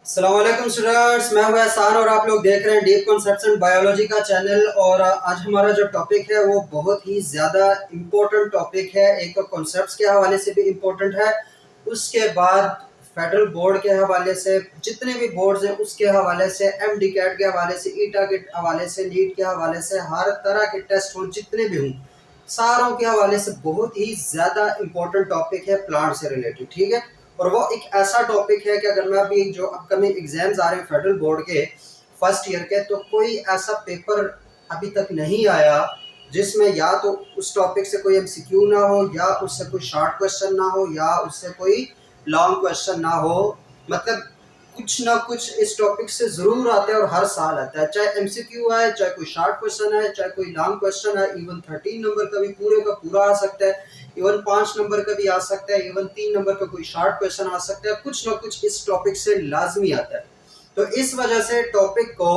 अस्सलाम वालेकुम स्टूडेंट्स, मैं हूं एहसान और आप लोग देख रहे हैं डीप कॉन्सेप्ट्स इन बायोलॉजी का चैनल। और आज हमारा जो टॉपिक है वो बहुत ही ज़्यादा इम्पोर्टेंट टॉपिक है। एक तो कॉन्सेप्ट्स के हवाले से भी इम्पोर्टेंट है, उसके बाद फेडरल बोर्ड के हवाले से, जितने भी बोर्ड्स हैं उसके हवाले से, MD CAT के हवाले से, ईटा के हवाले से, नीट के हवाले से, हर तरह के टेस्ट हों जितने भी हों सारों के हवाले से बहुत ही ज़्यादा इम्पोर्टेंट टॉपिक है प्लांट से रिलेटेड। ठीक है, और वो एक ऐसा टॉपिक है कि अगर मैं अभी जो अपकमिंग एग्जाम्स आ रहे हैं फेडरल बोर्ड के फर्स्ट ईयर के, तो कोई ऐसा पेपर अभी तक नहीं आया जिसमें या तो उस टॉपिक से कोई MCQ ना हो, या उससे कोई शॉर्ट क्वेश्चन ना हो, या उससे कोई लॉन्ग क्वेश्चन ना हो। मतलब कुछ ना कुछ इस टॉपिक से ज़रूर आता है और हर साल आता है, चाहे MCQ आए, चाहे कोई शॉर्ट क्वेश्चन है, चाहे कोई लॉन्ग क्वेश्चन है। इवन 13 नंबर का भी पूरे का पूरा आ सकता है, इवन 5 नंबर का भी आ सकता है, इवन 3 नंबर का कोई शॉर्ट क्वेश्चन आ सकता है। कुछ ना कुछ इस टॉपिक से लाजमी आता है। तो इस वजह से टॉपिक को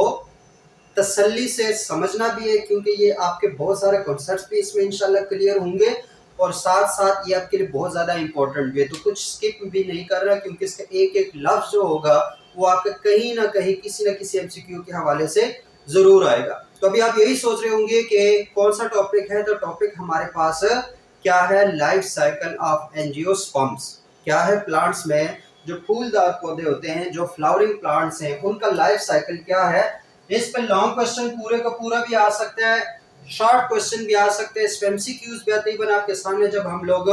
तसल्ली से समझना भी है, क्योंकि ये आपके बहुत सारे कॉन्सेप्ट्स भी इसमें इंशाल्लाह क्लियर होंगे और साथ साथ ये आपके लिए बहुत ज़्यादा इंपॉर्टेंट भी है। तो कुछ स्किप भी नहीं कर रहा, क्योंकि इसका एक एक लफ्ज़ जो होगा वो आपका कहीं ना कहीं किसी न किसी MCQ के हवाले से ज़रूर आएगा। तो अभी आप यही सोच रहे होंगे कि कौन सा टॉपिक है। तो टॉपिक हमारे पास क्या है, लाइफ साइकिल ऑफ एंजियोस्पर्म्स। क्या है, प्लांट्स में जो फूलदार पौधे होते हैं, जो फ्लावरिंग प्लांट्स हैं, उनका लाइफ साइकिल क्या है। इस पे लॉन्ग क्वेश्चन पूरे का पूरा भी आ सकता है, शॉर्ट क्वेश्चन भी आ सकते हैं, इस पे MCQs भी आते हैं। आपके सामने जब हम लोग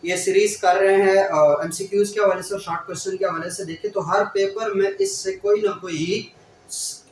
ये सीरीज कर रहे हैं और MCQs के हवाले से और शॉर्ट क्वेश्चन के हवाले से देखें, तो हर पेपर में इससे कोई ना कोई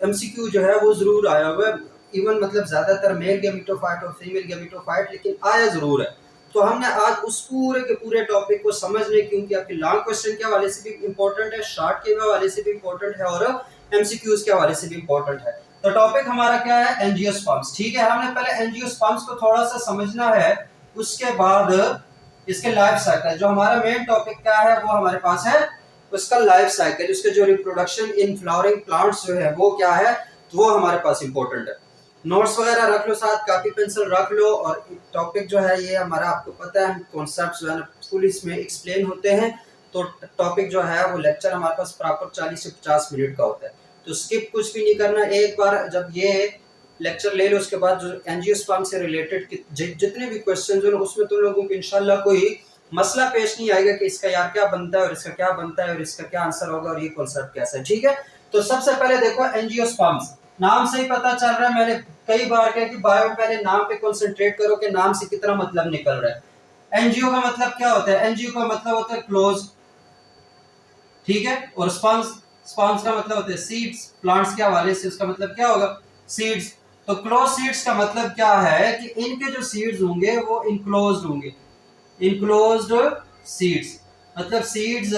MCQ जो है वो जरूर आया हुआ है। इवन मतलब ज्यादातर मेल गैमेटोफाइट और फीमेल गैमेटोफाइट, लेकिन आया जरूर है। तो हमने आज उस पूरे के पूरे टॉपिक को समझने, क्योंकि आपके लॉन्ग क्वेश्चन के हवाले से भी इम्पोर्टेंट है, शॉर्ट के हवाले से भी इम्पोर्टेंट है और MCQs के हवाले से भी इम्पोर्टेंट है। तो टॉपिक हमारा क्या है, एंजियोस्पर्म्स। ठीक है, हमने पहले एंजियोस्पर्म्स को थोड़ा सा समझना है, उसके बाद इसके लाइफ साइकिल। जो हमारा मेन टॉपिक क्या है वो हमारे पास है उसका लाइफ साइकिल, उसके जो रिप्रोडक्शन इन फ्लावरिंग प्लांट्स जो है वो क्या है, तो वो हमारे पास इंपॉर्टेंट है। नोट्स वगैरह रख लो, साथ कॉपी पेंसिल रख लो। और टॉपिक जो है ये हमारा, आपको पता है कॉन्सेप्ट्स जो है फुल इसमें एक्सप्लेन होते हैं। तो टॉपिक जो है वो लेक्चर हमारे पास प्रॉपर 40 से 50 मिनट का होता है। तो स्किप कुछ भी नहीं करना। एक बार जब ये लेक्चर ले लो, उसके बाद जो एंजियोस्पर्म से रिलेटेड जितने भी क्वेश्चन हो उसमें तुम लोगों को इंशाल्लाह कोई मसला पेश नहीं आएगा कि इसका यार क्या बनता है और इसका क्या बनता है और इसका क्या आंसर होगा और ये कॉन्सेप्ट कैसा है। ठीक है, तो सबसे पहले देखो एंजियोस्पर्म्स। नाम से ही पता चल रहा है, मैंने कई बार कहा कि बायो में पहले नाम पे कंसंट्रेट करो कि नाम से कितना मतलब निकल रहा है। एनजीओ का मतलब क्या होता है, एनजीओ का मतलब होता है क्लोज। ठीक है, और स्पर्म्स, स्पर्म्स का मतलब होता है सीड्स। प्लांट्स के हवाले से उसका मतलब क्या होगा, सीड्स। तो क्लोज सीड्स का मतलब क्या है कि इनके जो सीड्स होंगे वो इनक्लोज्ड होंगे। इनक्लोज्ड सीड्स मतलब सीड्स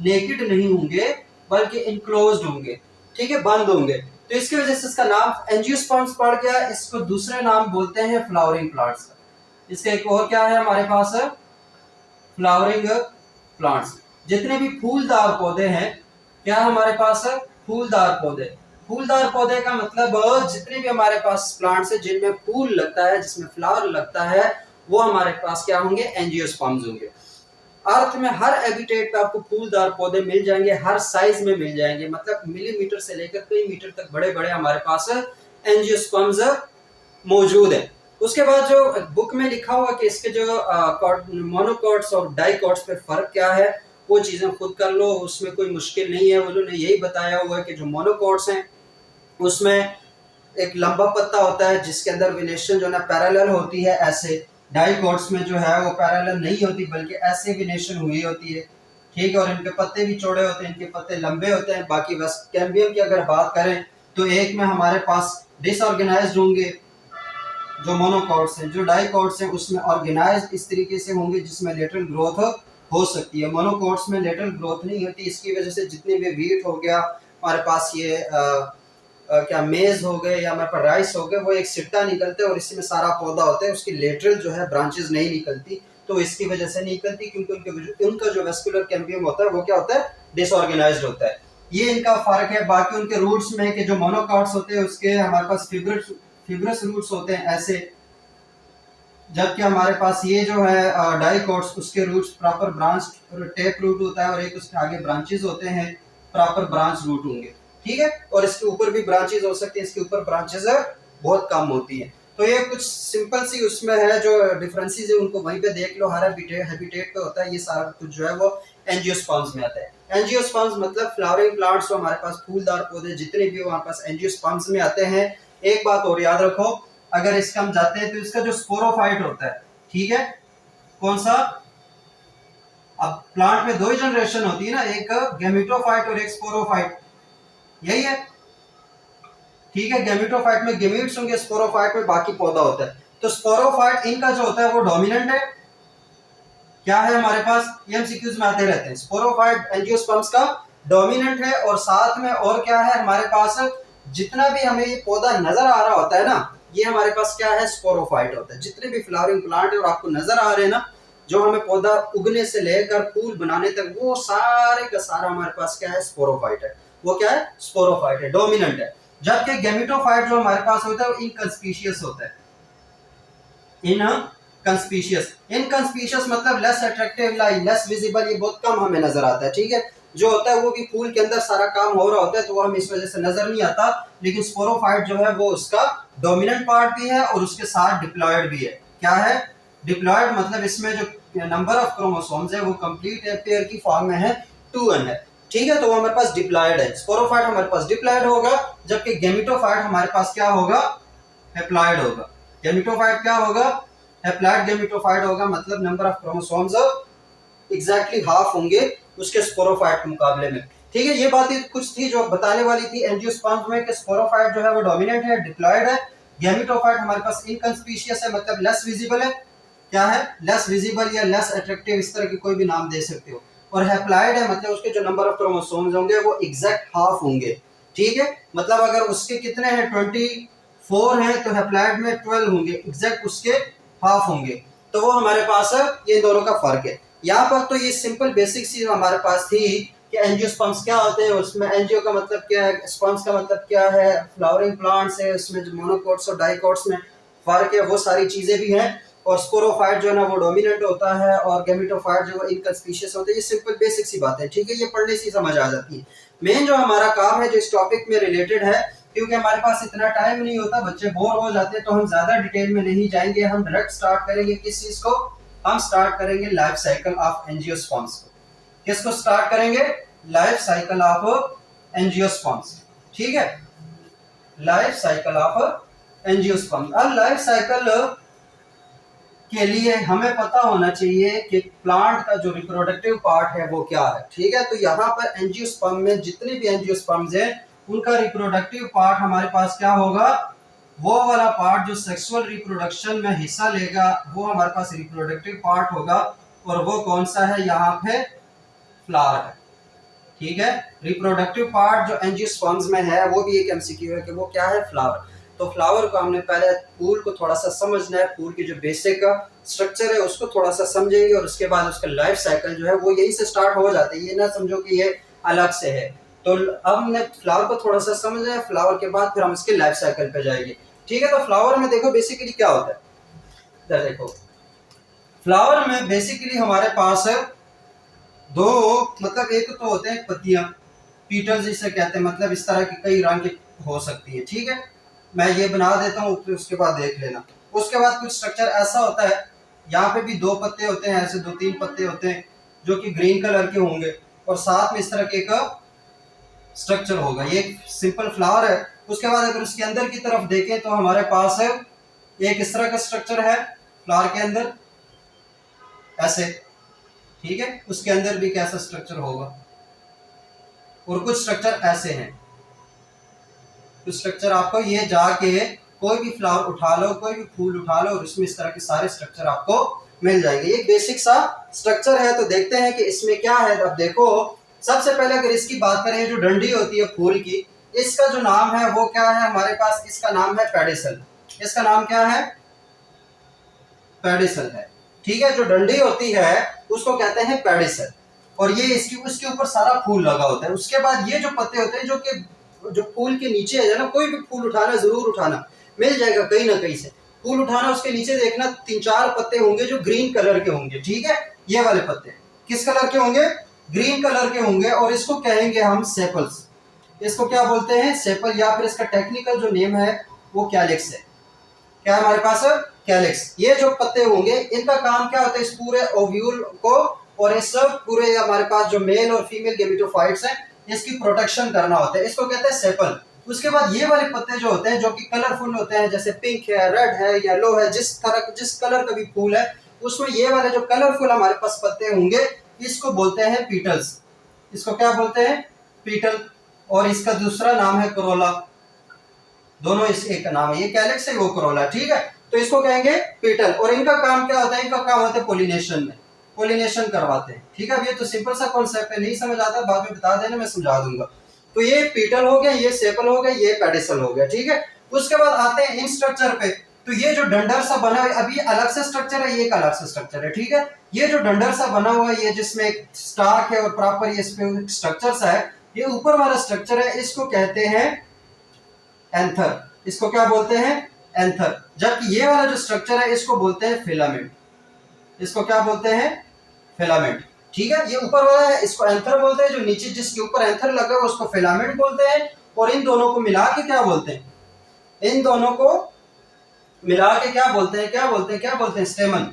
नेकेड नहीं होंगे बल्कि इनक्लोज्ड होंगे। ठीक है, बंद होंगे। तो इसकी वजह से इसका नाम एंजियोस्पर्म्स पड़ गया। इसको दूसरे नाम बोलते हैं फ्लावरिंग प्लांट्स का। इसका एक और क्या है हमारे पास, फ्लावरिंग प्लांट्स। जितने भी फूलदार पौधे हैं, क्या हमारे पास है, फूलदार पौधे। फूलदार पौधे का मतलब जितने भी हमारे पास प्लांट्स है जिनमें फूल लगता है, जिसमें फ्लावर लगता है, वो हमारे पास क्या होंगे, एंजियोस्पर्म्स होंगे। अर्थ में हर हैबिटेट पे आपको फूलदार पौधे मिल जाएंगे, हर साइज में मिल जाएंगे। मतलब मिलीमीटर से लेकर कई मीटर तक बड़े बड़े हमारे पास एंजियोस्पर्म्स मौजूद है। उसके बाद जो बुक में लिखा हुआ कि इसके जो मोनोकॉट्स और डाइकॉट्स पे फर्क क्या है, वो चीजें खुद कर लो, उसमें कोई मुश्किल नहीं है। उन्होंने यही बताया हुआ है कि जो मोनोकॉट्स हैं उसमें एक लंबा पत्ता होता है जिसके अंदर वेनेशन जो है पैरेलल होती है ऐसे। डाइकॉट्स में जो है वो पैरेलल नहीं होती बल्कि ऐसे वेनेशन हुई होती है। ठीक है, और इनके पत्ते भी चौड़े होते हैं, इनके पत्ते लंबे होते हैं। बाकी वेस्ट कैम्बियम की अगर बात करें तो एक में हमारे पास डिसऑर्गेनाइज्ड होंगे जो मोनोकॉट्स हैं, जो डाइकॉट्स हैं उसमें ऑर्गेनाइज्ड इस तरीके से होंगे जिसमें लेटरल ग्रोथ हो सकती है। मोनोकॉट्स में लेटरल ग्रोथ नहीं होती, इसकी वजह से जितने भी वीट हो गया हमारे पास, ये क्या मेज हो गए या हमारे पास राइस हो गए, वो एक सिट्टा निकलते हैं और इसमें सारा पौधा होता है, उसकी लेटरल जो है ब्रांचेस नहीं निकलती। तो इसकी वजह से नहीं निकलती क्योंकि उनका जो वेस्कुलर कैम्बियम होता है वो क्या होता है, डिसऑर्गेनाइज्ड होता है। ये इनका फर्क है। बाकी उनके रूट्स में कि जो मोनोकॉट्स होते हैं उसके हमारे पास फिब्रस रूट्स होते हैं ऐसे, जबकि हमारे पास ये जो है डाइकॉट्स उसके roots proper branch tap root होता है और एक उसके आगे ब्रांचेस होते हैं। प्रॉपर ब्रांच रूट होंगे, ठीक है। और इसके ऊपर भी ब्रांचेस हो सकती है, इसके ऊपर ब्रांचेस बहुत कम होती है। तो ये कुछ सिंपल सी उसमें है जो डिफरेंसेस है उनको वहीं पे देख लो। हर हैबिटेट पे होता है ये सारा कुछ जो है वो एंजियोस्पर्म्स में आता है। एंजियोस्पर्म्स मतलब फ्लावरिंग प्लांट्स, जो हमारे पास फूलदार पौधे जितने भी हमारे पास एंजियोस्पर्म्स में आते हैं। एक बात और याद रखो, अगर इसका हम जाते हैं तो इसका जो स्पोरोफाइट होता है, ठीक है, कौन सा, अब प्लांट में दो ही जनरेशन होती है ना, एक गैमेटोफाइट और एक स्पोरोफाइट, यही है, ठीक है। गैमेटोफाइट में गैमीट्स होंगे, स्पोरोफाइट में बाकी पौधा होता है। तो स्पोरोफाइट इनका जो होता है वो डोमिनेंट है, क्या है हमारे पास, ये एमसीक्यूज में आते रहते हैं। स्पोरोफाइट एंजियोस्पर्म्स का डोमिनेंट है, और साथ में और क्या है हमारे पास, जितना भी हमें ये पौधा नजर आ रहा होता है ना, ये हमारे पास क्या है, स्पोरोफाइट होता है। जितने भी फ्लावरिंग प्लांट है और आपको नजर आ रहे हैं ना, जो हमें पौधा उगने से लेकर फूल बनाने तक, वो सारे का सारा हमारे पास क्या है, स्पोरोफाइट है। वो क्या है, स्पोरोफाइट है, डोमिनेंट है। जबकि गैमेटोफाइट जो हमारे पास होता है वो इनकंस्पीशियस होता है। इनकंस्पीशियस मतलब लेस अट्रैक्टिव, लेस विजिबल, ये बहुत कम हमें नजर आता है, ठीक है। जो होता है वो भी फूल के अंदर सारा काम हो रहा होता है, तो वो हमें इस वजह से नजर नहीं आता। लेकिन स्पोरोफाइट जो है वो उसका डोमिनेंट पार्ट भी है और उसके साथ डिप्लॉयड भी है। क्या है डिप्लॉयड, मतलब इसमें जो नंबर ऑफ क्रोमोसोम्स है वो कंप्लीट है, पेयर की फॉर्म में है 2n है, ठीक है। तो वो हमारे पास डिप्लॉयड है। स्पोरोफाइट हमारे पास डिप्लॉयड होगा, जबकि गैमेटोफाइट हमारे पास क्या होगा, हैप्लॉयड होगा। गैमेटोफाइट क्या होगा, हैप्लॉयड गैमेटोफाइट होगा, मतलब number of chromosomes exactly half होंगे उसके स्पोरोफाइट के मुकाबले में, ठीक है। ये बातें कुछ थी जो बताने वाली थी एंजियोस्पर्म्स में कि स्पोरोफाइट जो है वो डोमिनेंट है, डिप्लॉयड है। गैमेटोफाइट हमारे पास इनकंस्पीशियस है, मतलब लेस विजिबल है, क्या है, लेस विजिबल या लेस अट्रैक्टिव, इस तरह की कोई भी नाम दे सकते हो। और हैप्लॉयड है, मतलब उसके जो नंबर ऑफ क्रोमोसोम्स होंगे वो एग्जैक्ट हाफ होंगे, ठीक है। मतलब अगर उसके कितने हैं 24 हैं, तो हैप्लॉयड में 12 होंगे, एग्जैक्ट उसके हाफ होंगे। तो वो हमारे पास है, ये दोनों का फर्क है। यहाँ पर तो ये सिंपल बेसिक चीज हमारे पास थी कि एंजियोस्पर्म्स क्या होते हैं, उसमें एंजियो का मतलब क्या है, स्पर्म्स का मतलब क्या है, फ्लावरिंग प्लांट्स है, उसमें जो मोनोकोट्स और डाइकोट्स में फर्क है, वो सारी चीजें भी हैं। और स्पोरोफाइट जो है ना वो डोमिनेंट होता है, और गैमेटोफाइट जो है इनकंस्पीशियस होता है। ये सिंपल बेसिक सी बात है, ठीक है, ये पढ़ने से समझ आ जाती है। मेन जो हमारा काम है जो इस टॉपिक में रिलेटेड है, क्योंकि हमारे पास इतना टाइम नहीं होता, बच्चे बोर हो जाते हैं, तो हम ज्यादा डिटेल में नहीं जाएंगे। हम डायरेक्ट स्टार्ट करेंगे किस चीज को, हम स्टार्ट करेंगे लाइफ साइकिल ऑफ एंजियोस्पर्म्स को। किसको स्टार्ट करेंगे, लाइफ साइकिल ऑफ एंजियोस्पर्म्स, ठीक है, लाइफ साइकिल ऑफ एंजियोस्पर्म्स। अब लाइफ साइकिल के लिए हमें पता होना चाहिए कि प्लांट का जो रिप्रोडक्टिव पार्ट है वो क्या है, ठीक है। तो यहाँ पर एंजियोस्पर्म में जितने भी एंजियोस्पर्म्स हैं उनका रिप्रोडक्टिव पार्ट हमारे पास क्या होगा, वो वाला पार्ट जो सेक्सुअल रिप्रोडक्शन में हिस्सा लेगा वो हमारे पास रिप्रोडक्टिव पार्ट होगा। और वो कौन सा है, यहाँ पे फ्लावर है, ठीक है। रिप्रोडक्टिव पार्ट जो एंजियोस्पर्म्स में है वो भी एक एमसीक्यू है कि वो क्या है, फ्लावर। तो फ्लावर को हमने पहले फूल को थोड़ा सा समझना है, फूल की जो बेसिक स्ट्रक्चर है उसको थोड़ा सा समझेंगे, और उसके बाद उसका लाइफ साइकिल जो है वो यही से स्टार्ट हो जाता है। ये ना समझो कि ये अलग से है। तो अब हमने फ्लावर को थोड़ा सा समझना है, फ्लावर के बाद फिर हम इसके लाइफ साइकिल पे जाएंगे, ठीक है। तो फ्लावर में देखो बेसिकली क्या होता है, इधर देखो, फ्लावर में बेसिकली हमारे पास दो, मतलब एक तो होते हैं पत्तियां, पीटल्स जिसे कहते हैं, मतलब इस तरह की कई रंग की हो सकती है, ठीक है। मैं ये बना देता हूँ, उसके बाद देख लेना। उसके बाद कुछ स्ट्रक्चर ऐसा होता है, यहाँ पे भी दो पत्ते होते हैं, ऐसे 2-3 पत्ते होते हैं जो कि ग्रीन कलर के होंगे, और साथ में इस तरह के का स्ट्रक्चर होगा। ये सिंपल फ्लावर है। उसके बाद अगर उसके अंदर की तरफ देखें तो हमारे पास है एक इस तरह का स्ट्रक्चर है फ्लावर के अंदर, ऐसे, ठीक है। उसके अंदर भी कैसा स्ट्रक्चर होगा, और कुछ स्ट्रक्चर ऐसे हैं। कुछ स्ट्रक्चर आपको ये जाके कोई भी फ्लावर उठा लो, कोई भी फूल उठा लो, और उसमें इस तरह के सारे स्ट्रक्चर आपको मिल जाएंगे। ये बेसिक सा स्ट्रक्चर है। तो देखते हैं कि इसमें क्या है। अब देखो, सबसे पहले अगर इसकी बात करें, जो डंडी होती है फूल की, इसका जो नाम है वो क्या है हमारे पास, इसका नाम है पेडिसल। इसका नाम क्या है, पेडिसल है, ठीक है। जो डंडी होती है उसको कहते हैं पेडिसल, और ये इसकी उसके ऊपर सारा फूल लगा होता है। उसके बाद ये जो पत्ते होते हैं जो फूल के नीचे है ना, कोई भी फूल उठाना, जरूर उठाना, मिल जाएगा कहीं ना कहीं से फूल उठाना। उसके नीचे देखना 3-4 पत्ते होंगे जो ग्रीन कलर के होंगे, ठीक है। ये वाले पत्ते किस कलर के होंगे, ग्रीन कलर के होंगे और इसको कहेंगे हम सेपल्स। इसको क्या बोलते हैं? सेपल, या फिर इसका टेक्निकल जो नेम है वो कैलिक्स है। क्या है हमारे पास? कैलिक्स। ये जो पत्ते होंगे इनका काम क्या होता है? इस पूरे ओव्यूल को और इस पूरे हमारे पास जो मेल और फीमेल गेमेटोफाइट्स हैं इसकी प्रोटेक्शन करना होता है, इसको कहते हैं सेपल। उसके बाद ये वाले पत्ते जो होते हैं जो कि कलरफुल होते हैं, जैसे पिंक है, रेड है, येलो है, जिस कलर का भी फूल है उसमें ये वाले जो कलरफुल हमारे पास पत्ते होंगे इसको बोलते हैं पीटल्स। इसको क्या बोलते हैं? पीटल। और इसका दूसरा नाम है कोरोला। दोनों इस एक का नाम है, ये कैलिक्स है वो कोरोला, ठीक है। तो इसको कहेंगे पीटल। और इनका काम क्या होता है? इनका काम होता है पोलिनेशन में, पोलिनेशन करवाते हैं, ठीक है। अब ये तो सिंपल सा कॉन्सेप्ट है, नहीं समझ आता बाद में बता देना, मैं समझा दूंगा। तो ये पीटल हो गया, ये सेपल हो गया, ये पेडिसल हो गया, ठीक है। उसके बाद आते हैं इन स्ट्रक्चर पे। तो ये जो डंडर सा बना है, अभी अलग से स्ट्रक्चर है, ये एक अलग से स्ट्रक्चर है, ठीक है। ये जो डंडर सा बना हुआ है, ये जिसमें एक स्टार्क है और प्रॉपर ये स्ट्रक्चर सा है, ये ऊपर वाला स्ट्रक्चर है, इसको कहते हैं एंथर। इसको क्या बोलते हैं? एंथर। जबकि ये वाला जो स्ट्रक्चर है इसको बोलते हैं फिलामेंट। इसको क्या बोलते हैं? फिलामेंट, ठीक है। ये ऊपर वाला है इसको एंथर बोलते हैं, जो नीचे जिसके ऊपर एंथर लगा है उसको फिलामेंट बोलते हैं। और इन दोनों को मिला के क्या बोलते हैं? इन दोनों को मिला के क्या बोलते हैं? क्या बोलते हैं? क्या बोलते हैं? स्टेमन।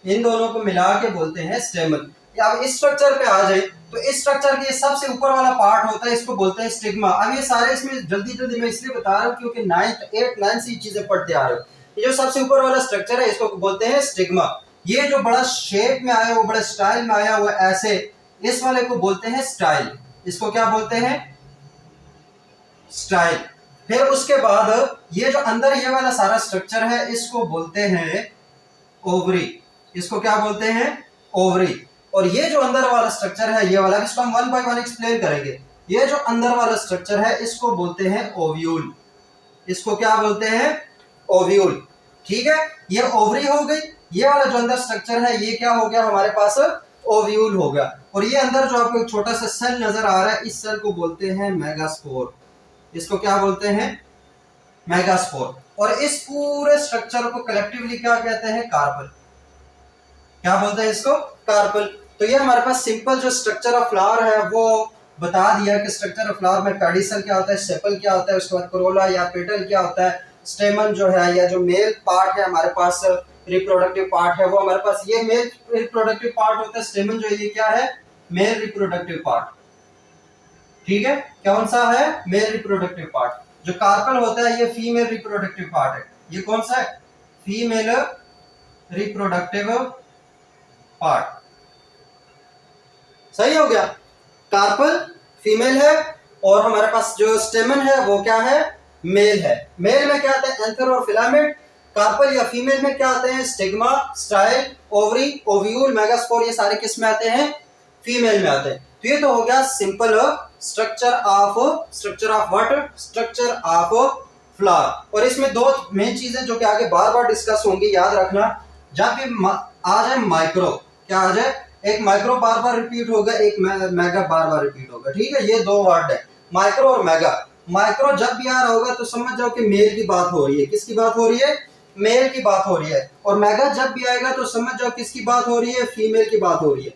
इन दोनों को मिला के बोलते हैं स्टेमन। अब इस स्ट्रक्चर पे आ जाए तो इस स्ट्रक्चर के सबसे ऊपर वाला पार्ट होता है, इसको बोलते हैं स्टिग्मा। अब ये सारे इसमें जल्दी जल्दी मैं इसलिए बता रहा हूँ क्योंकि 9th 8th 9th से चीजें पढ़ते आ रहे हो। ये जो सबसे ऊपर वाला स्ट्रक्चर है इसको बोलते हैं स्टिग्मा। ये जो बड़ा शेप में आया, वो बड़ा स्टाइल में आया हुआ ऐसे, इस वाले को बोलते हैं स्टाइल। इसको क्या बोलते हैं? स्टाइल। फिर उसके बाद ये जो अंदर ये वाला सारा स्ट्रक्चर है इसको बोलते हैं ओवरी। इसको क्या बोलते हैं? ओवरी। और ये जो अंदर वाला स्ट्रक्चर है ये वाला, इसको हम 1 बाय 1 एक्सप्लेन करेंगे। ये जो अंदर वाला स्ट्रक्चर है इसको बोलते हैं ओव्यूल। इसको क्या बोलते हैं? ओव्यूल, ठीक है। ये ओवरी हो गई। ये वाला जो अंदर स्ट्रक्चर है ये क्या हो गया हमारे पास? ओव्यूल हो गया। और ये अंदर जो आपको एक छोटा सा सेल नजर आ रहा है, इस सेल को बोलते हैं मेगास्पोर। इसको क्या बोलते हैं? मेगास्पोर। और इस पूरे स्ट्रक्चर को कलेक्टिवली क्या कहते हैं? कार्पल। क्या बोलते हैं इसको? कार्पल। तो ये हमारे पास सिंपल जो स्ट्रक्चर ऑफ फ्लावर है वो बता दिया कि स्ट्रक्चर ऑफ फ्लावर में पेडिसल क्या होता है, सेपल क्या होता है, उसके बाद कोरोला या पेटल क्या होता है, स्टेमन जो है या जो मेल पार्ट है हमारे पास, रिप्रोडक्टिव पार्ट है वो हमारे पास ये मेल रिप्रोडक्टिव पार्ट होता है। स्टेमन जो ये क्या है? मेल रिप्रोडक्टिव पार्ट, ठीक है। कौन सा है? Male reproductive part. जो कार्पल होता है ये फीमेल रिप्रोडक्टिव पार्ट है। ये कौन सा है? Female reproductive part. सही हो गया। कार्पल फीमेल है और हमारे पास जो स्टेमन है वो क्या है? मेल है। मेल में क्या आते हैं? एंथर और फिलामेंट। कार्पल या फीमेल में क्या आते हैं? Stigma, style, ovary, ovule, megaspore. ये सारे किस में आते हैं? फीमेल में आते हैं। तो ये तो हो गया simple structure of what? Structure of flower. और इसमें दो मेन चीजें जो कि आगे बार बार डिस्कस होंगी, याद रखना। जब भी आ जाए माइक्रो, क्या आ जाए? एक माइक्रो बार बार रिपीट होगा, एक मेगा बार बार रिपीट होगा, ठीक है। ये दो वर्ड है, माइक्रो और मेगा। माइक्रो जब भी आ रहा होगा तो समझ जाओ कि मेल की बात हो रही है। किसकी बात हो रही है? मेल की बात हो रही है। और मेगा जब भी आएगा तो समझ जाओ किसकी बात हो रही है? फीमेल की बात हो रही है,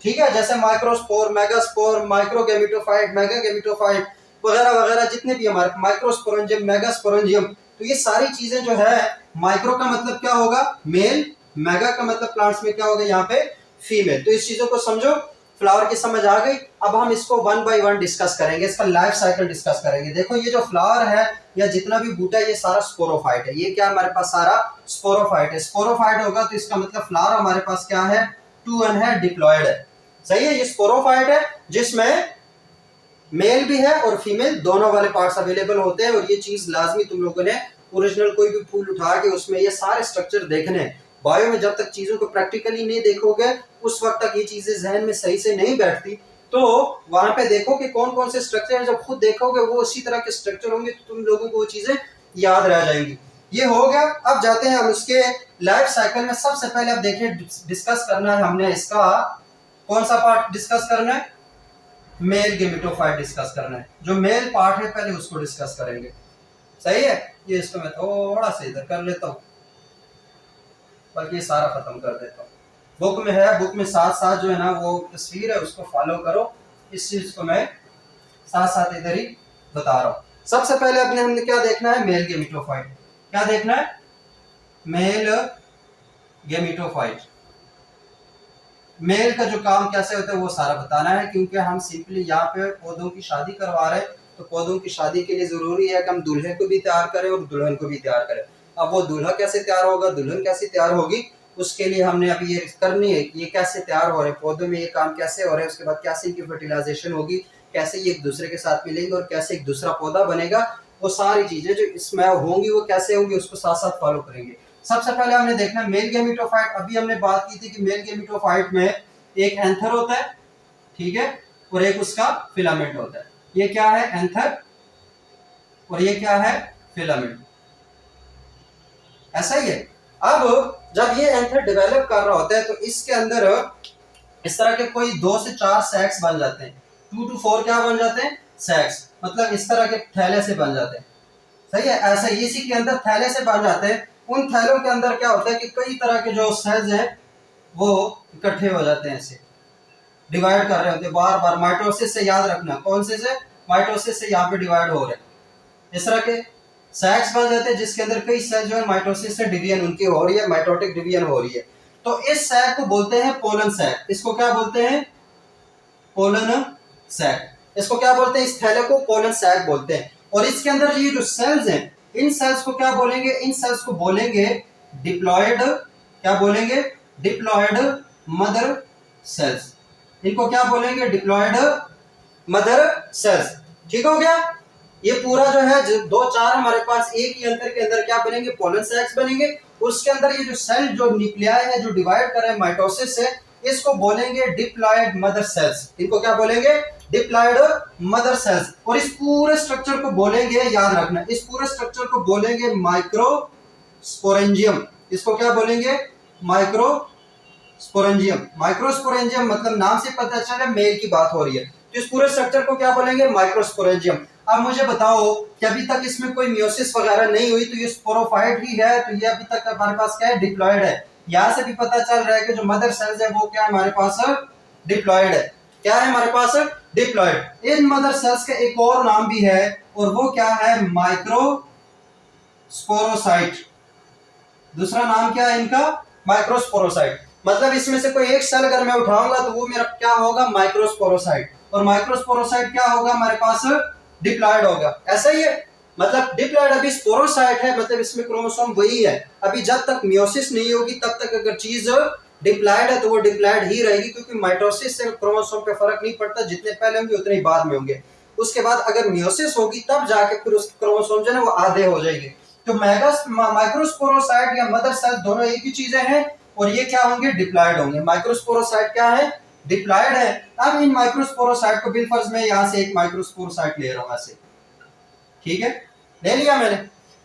ठीक है। जैसे माइक्रोस्पोर, मेगास्पोर, माइक्रोगेमिटोफाइट, मेगागेमिटोफाइट वगैरह वगैरह जितने भी हमारे माइक्रोस्पोरेंजियम, मेगास्पोरेंजियम। तो ये सारी चीजें जो है, माइक्रो का मतलब क्या होगा? मेल। मेगा का मतलब प्लांट्स में क्या होगा? यहाँ पे फीमेल। तो इस चीजों को समझो। फ्लावर की समझ आ गई। अब हम इसको 1 बाय 1 डिस्कस करेंगे, इसका लाइफ साइकिल डिस्कस करेंगे। देखो ये जो फ्लावर है या जितना भी बूटा है ये सारा स्पोरोफाइट है। ये क्या हमारे पास? सारा स्पोरोफाइट है। स्पोरोफाइट होगा तो इसका मतलब फ्लावर हमारे पास क्या है? 2n है, डिप्लॉयड है। सही है। ये स्पोरोफाइट है जिसमें मेल भी है और फीमेल दोनों वाले पार्ट्स अवेलेबल होते हैं। और ये चीज लाजमी तुम लोगों ने ओरिजिनल कोई भी फूल उठा के उसमें ये सारे स्ट्रक्चर देखने हैं। बायो में जब तक चीजों को प्रैक्टिकली नहीं देखोगे उस वक्त तक ये चीजें जहन में सही से नहीं बैठती। तो वहां पे देखो कि कौन कौन से स्ट्रक्चर है, जब खुद देखोगे वो उसी तरह के स्ट्रक्चर होंगे तो तुम लोगों को वो चीजें याद रह जाएंगी। ये हो गया। अब जाते हैं हम उसके लाइफ साइकिल में। सबसे पहले अब देखिए डिस्कस करना है हमने इसका कौन सा पार्ट डिस्कस करना है? मेल गेमेटोफाइट डिस्कस करना है। जो मेल पार्ट है पहले उसको डिस्कस करेंगे। सही है। ये इसको मैं थोड़ा सा इधर कर लेता हूं, बल्कि सारा खत्म कर देता हूं। बुक में है, बुक में साथ साथ जो है ना वो तस्वीर है उसको फॉलो करो, इस चीज को मैं साथ साथ इधर ही बता रहा हूं। सबसे पहले अपने हमने क्या देखना है, मेल गेमिटोफाइट। क्या देखना है, मेल गेमिटोफाइट। मेल का जो काम कैसे होता है वो सारा बताना है, क्योंकि हम सिंपली यहाँ पे पौधों की शादी करवा रहे हैं, तो पौधों की शादी के लिए जरूरी है कि हम दूल्हे को भी तैयार करें और दुल्हन को भी तैयार करें। अब वो दूल्हा कैसे तैयार होगा, दुल्हन कैसे तैयार होगी, उसके लिए हमने अभी ये करनी है कि ये कैसे तैयार हो रहे हैं, पौधों में ये काम कैसे हो रहे हैं, उसके बाद कैसे इनकी फर्टिलाइजेशन होगी, कैसे ये एक दूसरे के साथ मिलेंगे और कैसे एक दूसरा पौधा बनेगा, वो सारी चीजें जो इसमें होंगी वो कैसे होंगी उसको साथ साथ फॉलो करेंगे। सबसे पहले हमने देखना मेल गेमिटोफाइट। अभी हमने बात की थी कि मेल गेमिटोफाइट में एक एंथर होता है, ठीक है, और एक उसका फिलामेंट होता है। ये क्या है, एंथर, और ये क्या है, फिलामेंट। ऐसा ही है। अब जब ये एंथर डेवलप कर रहा होता है तो इसके अंदर इस तरह के कोई 2 से 4 सैक्स बन जाते हैं, 2 to 4 क्या बन जाते हैं, सैक्स, मतलब इस तरह के थैले से बन जाते हैं। सही है, ऐसे इसी के अंदर थैले से बन जाते हैं। उन थैलों के अंदर क्या होता है कि कई तरह के जो सेल्स हैं वो इकट्ठे हो जाते हैं, ऐसे डिवाइड कर रहे होते हैं बार बार। माइटोसिस से याद रखना, कौन से माइटोसिस से यहाँ पे डिवाइड हो रहे हैं। इस तरह के सैक्स बन जाते हैं जिसके अंदर कई सेल जो है माइटोसिस से डिवीजन उनकी हो रही है, माइटोटिक डिवीजन हो रही है। तो इस सैक को बोलते हैं पोलन सैक। इसको क्या बोलते हैं, पोलन सैक। इसको क्या बोलते हैं, इस थैले को पोलन सैक बोलते हैं। और इसके अंदर ये जो सेल्स हैं, इन सेल्स को क्या बोलेंगे, इन सेल्स को बोलेंगे डिप्लॉयड, क्या बोलेंगे, डिप्लॉयड मदर सेल्स। इनको क्या बोलेंगे, डिप्लॉयड मदर सेल्स। ठीक हो गया। ये पूरा जो है 2-4 हमारे पास एक ही अंतर के अंदर क्या बनेंगे, पोलन सैक्स बनेंगे। उसके अंदर ये जो सेल जो न्यूक्लियाई है जो डिवाइड कर रहे हैं माइटोसिस से, इसको बोलेंगे डिप्लॉयड मदर सेल्स। इनको क्या बोलेंगे, डिप्लॉयड मदर सेल्स। और इस पूरे स्ट्रक्चर को बोलेंगे, याद रखना, इस पूरे स्ट्रक्चर को बोलेंगे माइक्रोस्पोरेंजियम। इसको क्या बोलेंगे, माइक्रोस्पोरेंजियम। माइक्रोस्पोरेंजियम मतलब नाम से पता चला मेल की बात हो रही है, तो इस पूरे स्ट्रक्चर को क्या बोलेंगे, माइक्रोस्पोरेंजियम। अब मुझे बताओ कि अभी तक इसमें कोई मियोसिस वगैरह नहीं हुई, तो ये स्पोरोफाइट ही है, तो ये अभी तक हमारे पास क्या है, डिप्लॉयड है। यहां से भी पता चल रहा है कि जो मदर सेल्स है वो क्या है हमारे पास, डिप्लॉयड है। क्या है हमारे पास, डिप्लॉयड। इन मदर सेल्स का एक और नाम भी है, और वो क्या है, माइक्रोस्पोरोसाइट। दूसरा नाम क्या है इनका, माइक्रोस्पोरोसाइट। मतलब इसमें से कोई एक सेल अगर मैं उठाऊंगा तो वो मेरा क्या होगा, माइक्रोस्पोरोसाइट। और माइक्रोस्पोरोसाइट क्या होगा हमारे पास, डिप्लॉयड होगा। ऐसा ही है, मतलब डिप्लॉयड अभी स्पोरोसाइट है, मतलब इसमें क्रोमोसोम वही है। अभी जब तक मियोसिस नहीं होगी तब तक अगर चीज डिप्लॉयड है तो वो डिप्लॉयड ही रहेगी, क्योंकि माइटोसिस से क्रोमोसोम पे फर्क नहीं पड़ता, जितने पहले होंगे उतने ही बाद में होंगे। उसके बाद अगर मियोसिस होगी तब जाके फिर उस क्रोमोसोम जो है वो आधे हो जाएंगे। तो माइक्रोस्पोरोसाइट या मदर सेल दोनों एक ही चीजें हैं, और ये क्या होंगे, डिप्लॉयड होंगे। माइक्रोस्पोरोसाइट क्या है, डिप्लॉयड है। अब इन माइक्रोस्पोरोसाइट को बिलफर्ज में यहां से एक माइक्रोस्पोरोसाइट ले रहा हूं ऐसे, ठीक है, ले लिया मैंने।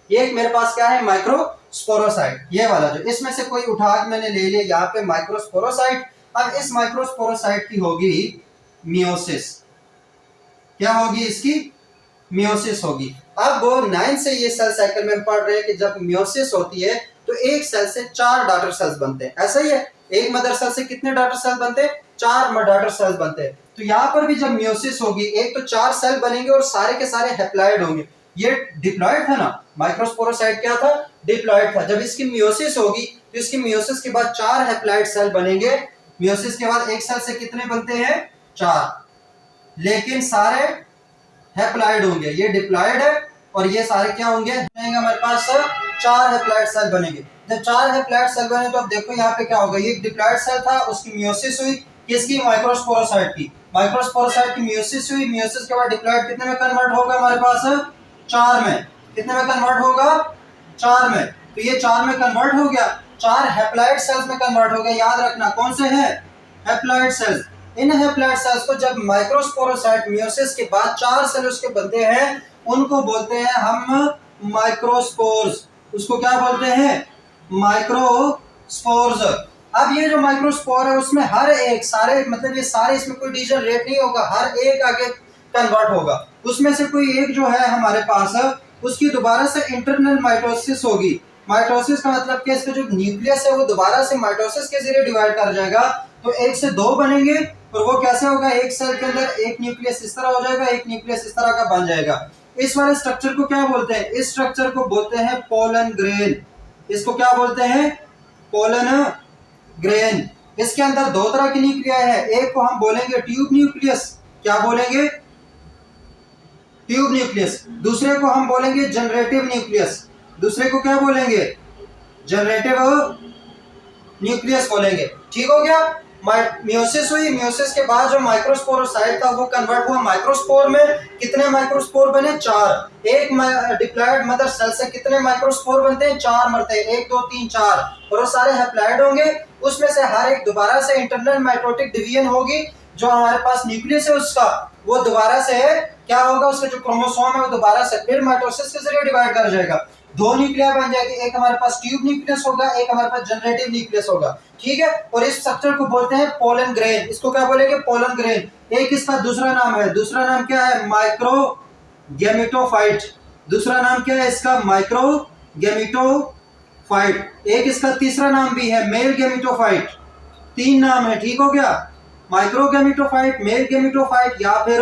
ये एक मेरे पास क्या है, माइक्रोस्पोरोसाइट, ये वाला जो इसमें से कोई उठा के मैंने ले लिया यहाँ पे माइक्रोस्पोरोसाइट। अब इस माइक्रोस्पोरोसाइट की होगी मियोसिस। क्या होगी इसकी, मियोसिस होगी। अब 9 से ये सेल साइकिल में पढ़ रहे हैं कि जब मियोसिस होती है तो एक सेल से 4 डॉटर सेल्स बनते हैं। ऐसा ही है, एक मदर सेल से कितने डॉटर सेल बनते हैं, 4 डॉटर सेल्स बनते हैं। तो यहाँ पर भी जब मियोसिस होगी, एक तो 4 सेल बनेंगे और सारे के सारे हैप्लॉइड होंगे। ये डिप्लॉयड था ना, माइक्रोस्पोरोसाइट क्या था, डिप्लॉयड था। जब इसकी मियोसिस होगी तो इसकी मियोसिस के बाद 4 हैप्लॉइड सेल बनेंगे। मियोसिस के बाद एक सेल से कितने बनते हैं, 4, लेकिन सारे हैप्लॉइड होंगे। ये डिप्लॉयड है और ये सारे क्या होंगे, हमारे पास 4 हैप्लॉइड सेल बनेंगे। जब 4 हैप्लॉइड सेल बने तो अब देखो यहाँ पे क्या होगा, ये डिप्लॉयड सेल था, उसकी मियोसिस हुई, किसकी, माइक्रोस्पोरोसाइट की। माइक्रोस्पोरोसाइट की मियोसिस हुई, मियोसिस के बाद डिप्लॉयड कितने में कन्वर्ट होगा हमारे पास, 4 में। कितने में कन्वर्ट होगा, 4 में। तो ये 4 में कन्वर्ट हो गया, 4 हैप्लॉइड सेल्स में कन्वर्ट हो गया। याद रखना कौन से हैं, हैप्लॉइड सेल्स। इन हैप्लॉइड सेल्स को जब माइक्रोस्पोरोसाइट मियोसिस के बाद 4 सेल उसके बनते हैं, उनको बोलते हैं हम माइक्रोस्पोर्स। उसको क्या बोलते हैं, माइक्रोस्पोर्स। अब ये जो माइक्रोस्पोर है उसमें हर एक सारे, मतलब ये सारे, इसमें कोई डिवीजन रेट नहीं होगा, हर एक आगे कन्वर्ट होगा। उसमें से कोई एक जो है हमारे पास, उसकी दोबारा से इंटरनल माइटोसिस होगी। माइटोसिस का मतलब कि इसका जो न्यूक्लियस है वो दोबारा से माइटोसिस के जरिए डिवाइड कर जाएगा, तो एक से दो बनेंगे और वो कैसे होगा, एक सेल के अंदर एक न्यूक्लियस इस तरह हो जाएगा, एक न्यूक्लियस इस तरह का बन जाएगा। इस वाले स्ट्रक्चर को क्या बोलते हैं, इस स्ट्रक्चर को बोलते हैं पोलन ग्रेन। इसको क्या बोलते हैं, पोलन ग्रेन। इसके अंदर दो तरह की न्यूक्लियाई है, एक को हम बोलेंगे ट्यूब न्यूक्लियस, क्या बोलेंगे, ट्यूब न्यूक्लियस। दूसरे को हम बोलेंगे जनरेटिव न्यूक्लियस, दूसरे को क्या बोलेंगे, जनरेटिव न्यूक्लियस बोलेंगे। ठीक हो गया। मियोसिस हुई, मियोसिस के बाद जो माइक्रोस्पोरोसाइट था वो कन्वर्ट हुआ माइक्रोस्पोर में। कितने माइक्रोस्पोर बने, 4। एक डिप्लॉयड मदर सेल से कितने माइक्रोस्पोर बनते हैं, 4 मरते हैं, 1 2 3 4, और वो सारे हैप्लॉयड होंगे। उसमें से हर एक दोबारा से इंटरनल माइटोटिक डिवीजन होगी, जो हमारे पास न्यूक्लियस है उसका, वो दोबारा से क्या होगा, उसका जो क्रोमोसोम है वो दोबारा से फिर माइटोसिस के जरिए डिवाइड कर जाएगा। दो न्यूक्लियर बन जाएगी, एक हमारे पास ट्यूब न्यूक्लियस होगा, एक हमारे पास जनरेटिव न्यूक्लियस होगा। ठीक है, और इस स्ट्रक्चर को बोलते हैं पोलन ग्रेन। इसको क्या बोलेंगे, पोलन ग्रेन। एक इसका दूसरा नाम है, दूसरा नाम क्या है, माइक्रो गैमेटोफाइट। दूसरा नाम क्या है इसका, माइक्रो गैमेटोफाइट। एक इसका तीसरा नाम भी है, मेल गैमेटोफाइट। 3 नाम है। ठीक हो गया, माइक्रो गैमेटोफाइट, मेल गैमेटोफाइट या फिर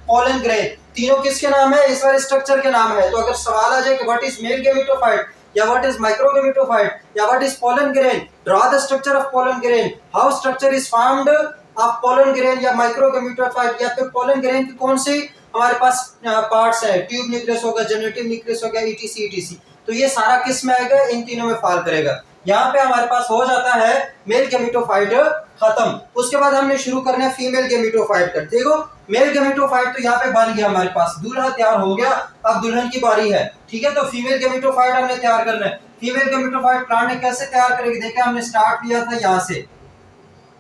पोलन ग्रेन। तीनों किसके नाम है, इस वाले स्ट्रक्चर के नाम है। तो अगर सवाल आ जाए कि व्हाट इज मेल गैमेटोफाइट या व्हाट इज माइक्रो गैमेटोफाइट या what is pollen grain, draw the structure of pollen grain, how structure is found of pollen grain या माइक्रो गैमेटोफाइट, या फिर पोलन ग्रेन की कौन सी हमारे पास पार्ट्स है, ट्यूब न्यूक्लियस होगा, जनरेटिव न्यूक्लियस होगा, ईटीसी ईटीसी। तो ये सारा किस में आएगा, इन तीनों में फॉल करेगा। यहाँ पे हमारे पास हो जाता है मेल गैमेटोफाइट खत्म। उसके बाद हमने शुरू करना है फीमेल गैमेटोफाइट कर। देखो मेल गैमेटोफाइट तो यहाँ पे बन गया, हमारे पास दूल्हा तैयार हो गया, अब दुल्हन की बारी है। ठीक है, तो फीमेल गैमेटोफाइट हमने तैयार करना है। फीमेल गैमेटोफाइट प्लांट ने कैसे तैयार करेगी, देखिए हमने स्टार्ट किया था यहाँ से।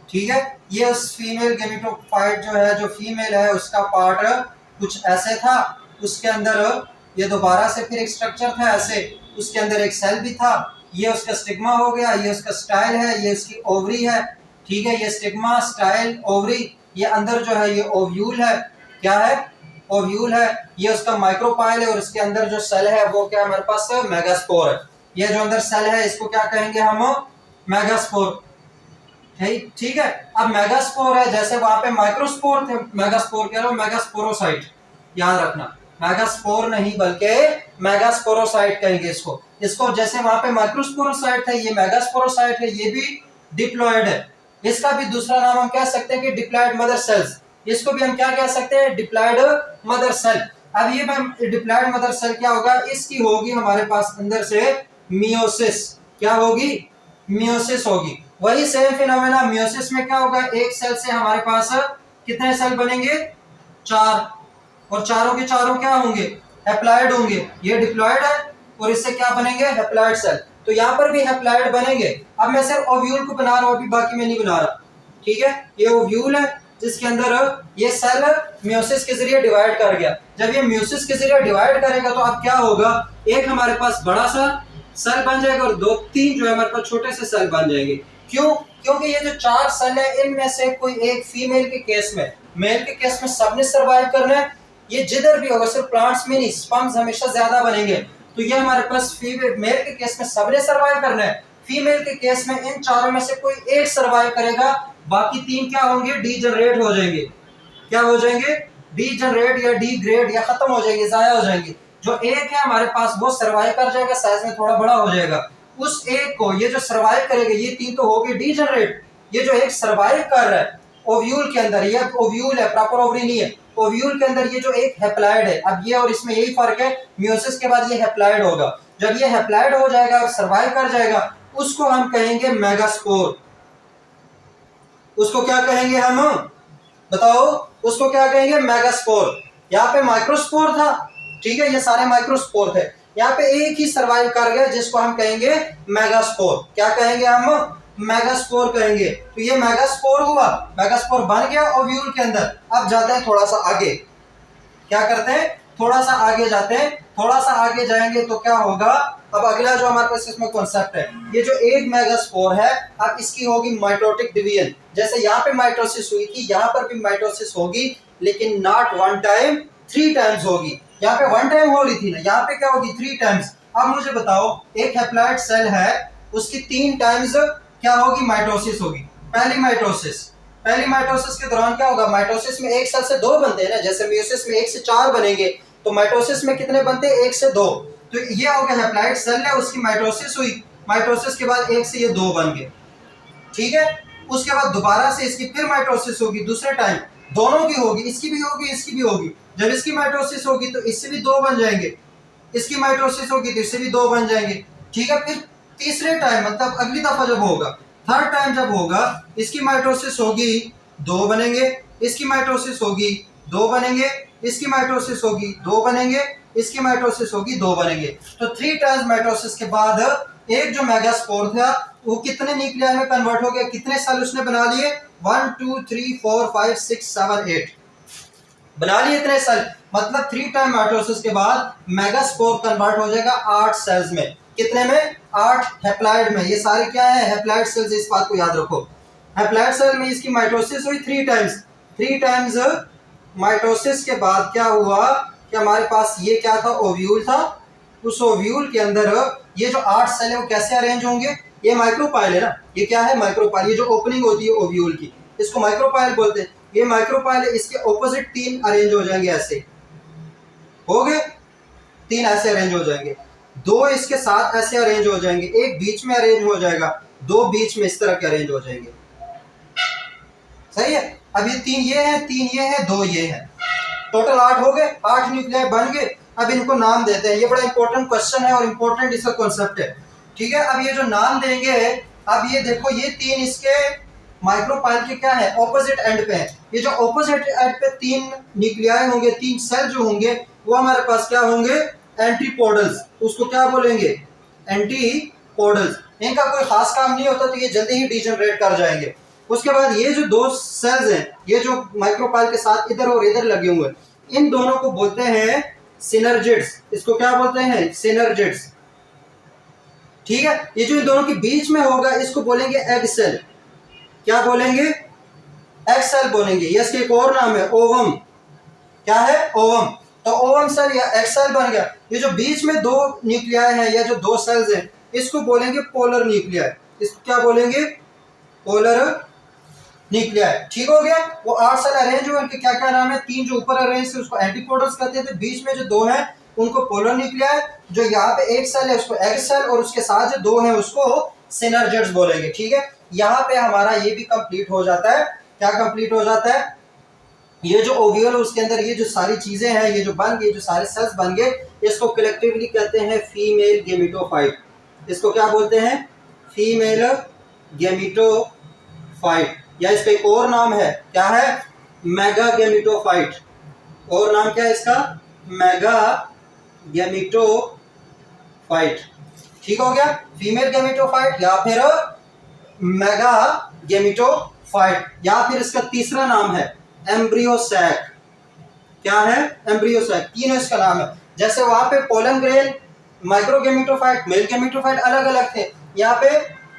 ठीक है, ये उस फीमेल गैमेटोफाइट जो है, जो फीमेल है उसका पार्ट कुछ ऐसे था, उसके अंदर ये दोबारा से फिर एक स्ट्रक्चर था ऐसे, उसके अंदर एक सेल भी था, ये उसका स्टिग्मा हो गया, ये उसका स्टाइल है, ये इसकी ओवरी है। ठीक है, ये स्टिग्मा, स्टाइल, ओवरी, ये अंदर जो है ये ओव्यूल है। क्या है, ओव्यूल है। ये उसका माइक्रोपाइल है और इसके अंदर जो सेल है वो क्या हमारे पास मेगास्पोर है। ये जो अंदर सेल है इसको क्या कहेंगे हम, मेगास्पोर। ठीक है, अब मेगास्पोर है, जैसे वहां पे माइक्रोस्पोर थे, मेगास्पोर कह रहा हूं, मेगास्पोरोसाइट याद रखना, मेगास्पोर नहीं बल्कि मेगास्पोरोसाइट कहेंगे इसको। इसको जैसे वहां पे माइक्रोस्पोरोसाइट है, ये मेगास्पोरोसाइट है, ये भी डिप्लॉयड है। इसका भी दूसरा नाम हम कह सकते हैं कि डिप्लॉयड मदर सेल्स। इसको भी हम क्या कह सकते हैं, डिप्लॉयड मदर सेल। अब ये डिप्लॉयड मदर सेल क्या होगा, इसकी होगी हमारे पास अंदर से मियोसिस। क्या होगी, मियोसिस होगी। वही सेम फिनोमेना मियोसिस में क्या होगा, एक सेल से हमारे पास कितने सेल बनेंगे, 4, और चारों के चारों क्या होंगे, हैप्लॉयड होंगे। ये डिप्लॉयड है और इससे क्या बनेंगे, हैप्लॉयड सेल। तो यहाँ पर भी हैप्लॉयड बनेंगे। अब मैं सिर्फ ओव्यूल को बना रहा हूँ, अभी बाकी मैं नहीं बना रहा। ठीक है, ये ओव्यूल है जिसके अंदर ये सेल मियोसिस के जरिए डिवाइड कर गया। जब ये मियोसिस के जरिए डिवाइड करेगा तो अब क्या होगा, एक हमारे पास बड़ा सा सेल बन जाएगा और 2-3 जो है हमारे पास छोटे से सेल बन जाएंगे। क्यों, क्योंकि ये जो 4 सेल है इनमें से कोई एक फीमेल के केस में, मेल के केस में सबने सर्वाइव करना है। ये जिधर भी होगा, सिर्फ प्लांट्स में नहीं, स्पर्म्स हमेशा ज्यादा बनेंगे। तो ये हमारे पास फीमेल, मेल के केस में सबने सर्वाइव करना है। फीमेल के केस में इन चारों में से कोई एक सर्वाइव करेगा, बाकी 3 क्या होंगे, डीजनरेट हो जाएंगे। क्या हो जाएंगे, डीजनरेट या डीग्रेड या खत्म हो जाएंगे, जाया हो जाएंगे। जो एक है हमारे पास वो सर्वाइव कर जाएगा, साइज में थोड़ा बड़ा हो जाएगा। उस एक को, ये जो सर्वाइव करेगा, ये 3 तो हो गए डीजनरेट। ये जो एक सर्वाइव कर रहा है ओव्यूल के अंदर, ये ओव्यूल है, प्रॉपर ओवरी नहीं है, ओव्यूल के अंदर ये जो एक हैप्लॉयड है। अब ये और इसमें यही फर्क है, मियोसिस के बाद ये हैप्लॉयड होगा। जब ये हैप्लॉयड हो जाएगा और सर्वाइव कर जाएगा, उसको हम कहेंगे मेगास्पोर। उसको क्या कहेंगे हम, बताओ, उसको क्या कहेंगे, मेगास्पोर। यहाँ पे माइक्रोस्पोर था, ठीक है, ये सारे माइक्रोस्पोर थे। यहाँ पे एक ही सर्वाइव कर गया जिसको हम कहेंगे मेगास्पोर। क्या कहेंगे हम, मेगास्पोर कहेंगे। तो ये मेगास्पोर हुआ, मेगास्पोर बन गया ओव्यूल के अंदर। अब जाते हैं थोड़ा सा आगे, क्या करते हैं, थोड़ा सा आगे जाते हैं। थोड़ा सा आगे जाएंगे तो क्या होगा, अब अगला जो हमारे पास इसमें कॉन्सेप्ट है, ये जो एक मेगास्पोर है, अब इसकी होगी माइटोटिक डिवीजन। जैसे यहाँ पे माइटोसिस हुई थी, यहाँ पर भी माइटोसिस होगी, लेकिन नॉट 1 टाइम, 3 टाइम्स होगी। यहाँ पे 1 टाइम हो रही थी ना, यहाँ पे क्या होगी, 3 टाइम्स। अब मुझे बताओ, एक हैप्लॉइड सेल है, उसकी 3 टाइम्स क्या होगी, माइटोसिस होगी। पहली माइटोसिस के दौरान क्या होगा, माइटोसिस में एक सेल से 2 बनते हैं ना, जैसे मियोसिस में 1 से 4 बनेंगे, तो माइटोसिस में कितने बनते हैं, 1 से 2। तो ये हो गया हैप्लॉइड सेल है, उसकी माइटोसिस हुई, माइटोसिस के बाद 1 से ये 2 बन गए, ठीक है। उसके बाद दोबारा से इसकी फिर माइटोसिस होगी दूसरे टाइम, दोनों की होगी, इसकी भी होगी इसकी भी होगी। जब इसकी माइटोसिस होगी तो इससे भी 2 बन जाएंगे, इसकी माइटोसिस होगी तो इससे भी 2 बन जाएंगे, ठीक है। फिर तीसरे टाइम मतलब अगली दफा जब होगा, थर्ड टाइम जब होगा, इसकी माइटोसिस होगी 2 बनेंगे, इसकी माइटोसिस होगी 2 बनेंगे, इसकी माइटोसिस होगी 2 बनेंगे, इसकी माइटोसिस होगी 2 बनेंगे। तो 3 टाइम्स माइटोसिस के बाद एक जो मेगास्पोर था वो कितने न्यूक्लियाई में कन्वर्ट हो गया, कितने सेल उसने बना लिए, 1 2 3 4 5 6 7 8 बना लिए इतने सेल। मतलब 3 टाइम माइटोसिस के बाद मेगास्पोर कन्वर्ट हो जाएगा 8 सेल्स में। कितने में, 8 हैप्लॉइड में। ये सारे क्या है, हैप्लॉइड सेल्स, इस बात को याद रखो। हैप्लॉइड सेल में इसकी माइटोसिस हुई 3 टाइम्स माइटोसिस के बाद क्या हुआ कि हमारे पास ये क्या था, ओव्यूल था। उस ओव्यूल के अंदर ये जो 8 सेल है वो कैसे अरेंज होंगे, ये माइक्रोपाइल है ना, ये क्या है, माइक्रोपाइल। ये जो ओपनिंग होती है ओव्यूल की, इसको माइक्रोपाइल बोलते हैं। ये माइक्रोपाइल है, इसके ऑपोजिट 3 अरेंज हो जाएंगे, ऐसे हो गए 3 ऐसे अरेंज हो जाएंगे, 2 इसके साथ ऐसे अरेंज हो जाएंगे, एक बीच में अरेंज हो जाएगा, 2 बीच में इस तरह के अरेंज हो जाएंगे, सही है। अब ये 3 ये है, 3 ये है, 2 ये है, टोटल 8 हो गए, 8 न्यूक्लियाई बन गए। अब इनको नाम देते हैं, ये बड़ा इंपॉर्टेंट क्वेश्चन है और इंपॉर्टेंट इसका कॉन्सेप्ट है, ठीक है। अब ये जो नाम देंगे, अब ये देखो ये 3 इसके माइक्रोपाइल के क्या है, ऑपोजिट एंड पे है। ये जो ऑपोजिट एंड पे 3 न्यूक्लियाई होंगे, 3 सेल जो होंगे, वो हमारे पास क्या होंगे, एंटीपोडल्स। उसको क्या बोलेंगे, एंटीपोडल्स। इनका कोई खास काम नहीं होता, तो ये जल्दी ही डिजनरेट कर जाएंगे। उसके बाद ये जो 2 सेल्स हैं, ये जो माइक्रोपाइल के साथ इधर और इधर लगे हुए, इन दोनों को बोलते हैं सिनर्जिड्स। इसको क्या बोलते हैं, सिनर्जिड्स, ठीक है। ये जो इन दोनों के बीच में होगा, इसको बोलेंगे एग सेल। क्या बोलेंगे, एग सेल बोलेंगे। ये इसके एक और नाम है, ओवम। क्या है, ओवम। तो ओवम सेल या एग सेल बन गया। ये जो बीच में 2 न्यूक्लियाई है या जो 2 सेल्स हैं, इसको बोलेंगे पोलर न्यूक्लियाई। इसको क्या बोलेंगे, पोलर न्यूक्लियाई, ठीक हो गया। वो 8 सेल अरेंज हुए, उनके क्या क्या नाम है, 3 जो ऊपर अरेंज थे उसको एंटीपोडल्स कहते थे, बीच में जो 2 हैं उनको पोलर न्यूक्लियाई, जो यहाँ पे एक सेल है उसको एग सेल, और उसके साथ जो 2 हैं उसको सिनर्जिड्स बोलेंगे, ठीक है। यहाँ पे हमारा ये भी कंप्लीट हो जाता है। क्या कंप्लीट हो जाता है, ये जो ओव्यूल है उसके अंदर ये जो सारी चीजें हैं, ये जो बन गई, जो सारे सेल्स बन गए, इसको कलेक्टिवली कहते हैं फीमेल गेमिटोफाइट। इसको क्या बोलते हैं, फीमेल गेमिटोफाइट, या इसका एक और नाम है, क्या है, मेगा गेमिटोफाइट। और नाम क्या है इसका, मेगा गेमिटोफाइट, ठीक हो गया। फीमेल गेमिटोफाइट या फिर मेगा गेमिटोफाइट, या फिर इसका तीसरा नाम है एम्ब्रियोसैक। क्या है, एम्ब्रियोसैक। तीनों इसका नाम है। जैसे वहां पे पोलन ग्रेन, माइक्रोगेमिटोफाइट, मेल गेमिटोफाइट अलग अलग थे, यहाँ पे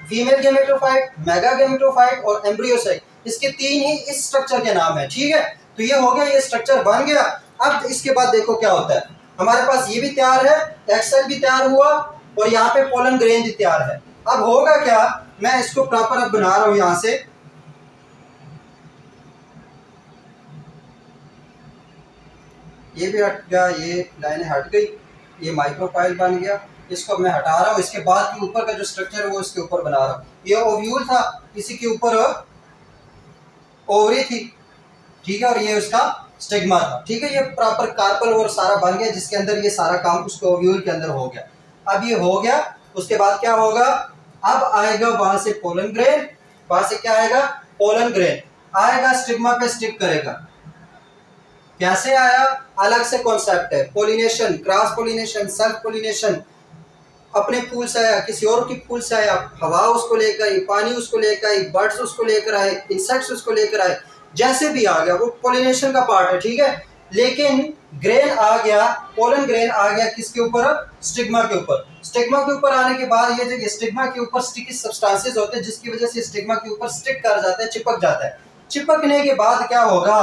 फीमेल गेमिटोफाइट, मेगा गेमिटोफाइट और एम्ब्रियोसैक, इसके 3 ही इस स्ट्रक्चर के नाम है, ठीक है। तो ये हो गया, ये स्ट्रक्चर बन गया। अब इसके बाद देखो क्या होता है, हमारे पास ये भी तैयार है, एक्सेल भी तैयार हुआ, और यहाँ पे पोलन ग्रेन भी तैयार है। अब होगा क्या, मैं इसको प्रॉपर अब बना रहा हूं, यहां से ये भी हट गया, ये लाइनें हट गई, ये माइक्रोपाइल बन गया, इसको मैं हटा रहा हूँ। इसके बाद के ऊपर का जो स्ट्रक्चर है वो इसके ऊपर बना रहा हूँ। ये ओव्यूल था, इसी के ऊपर ओवरी थी, ठीक है, और ये उसका स्टिग्मा था, ठीक है। ये प्रॉपर कार्पल और सारा बन गया, जिसके अंदर ये सारा काम उसके ओव्यूल के अंदर हो गया। अब ये हो गया, उसके बाद क्या होगा, अब आएगा वहां से पोलन ग्रेन, वहां से क्या आएगा, पोलन ग्रेन आएगा, स्टिग्मा पे स्टिक करेगा। कैसे आया, अलग से कॉन्सेप्ट है, pollination, cross pollination, self pollination. अपने फूल से आया, किसी और की फूल से आया, हवा उसको लेकर आई, पानी उसको लेकर आई, बर्ड्स उसको लेकर आए, इंसेक्ट्स उसको लेकर आए, जैसे भी आ गया, वो पोलिनेशन का पार्ट है, ठीक है। लेकिन ग्रेन आ गया, पोलन ग्रेन आ गया किसके ऊपर, स्टिग्मा के ऊपर। स्टिग्मा के ऊपर आने के बाद ये जो स्टिग्मा के ऊपर स्टिकी सब्सटेंसेस होते हैं, जिसकी वजह से स्टिग्मा के ऊपर स्टिक कर जाता है, चिपक जाता है। चिपकने के बाद क्या होगा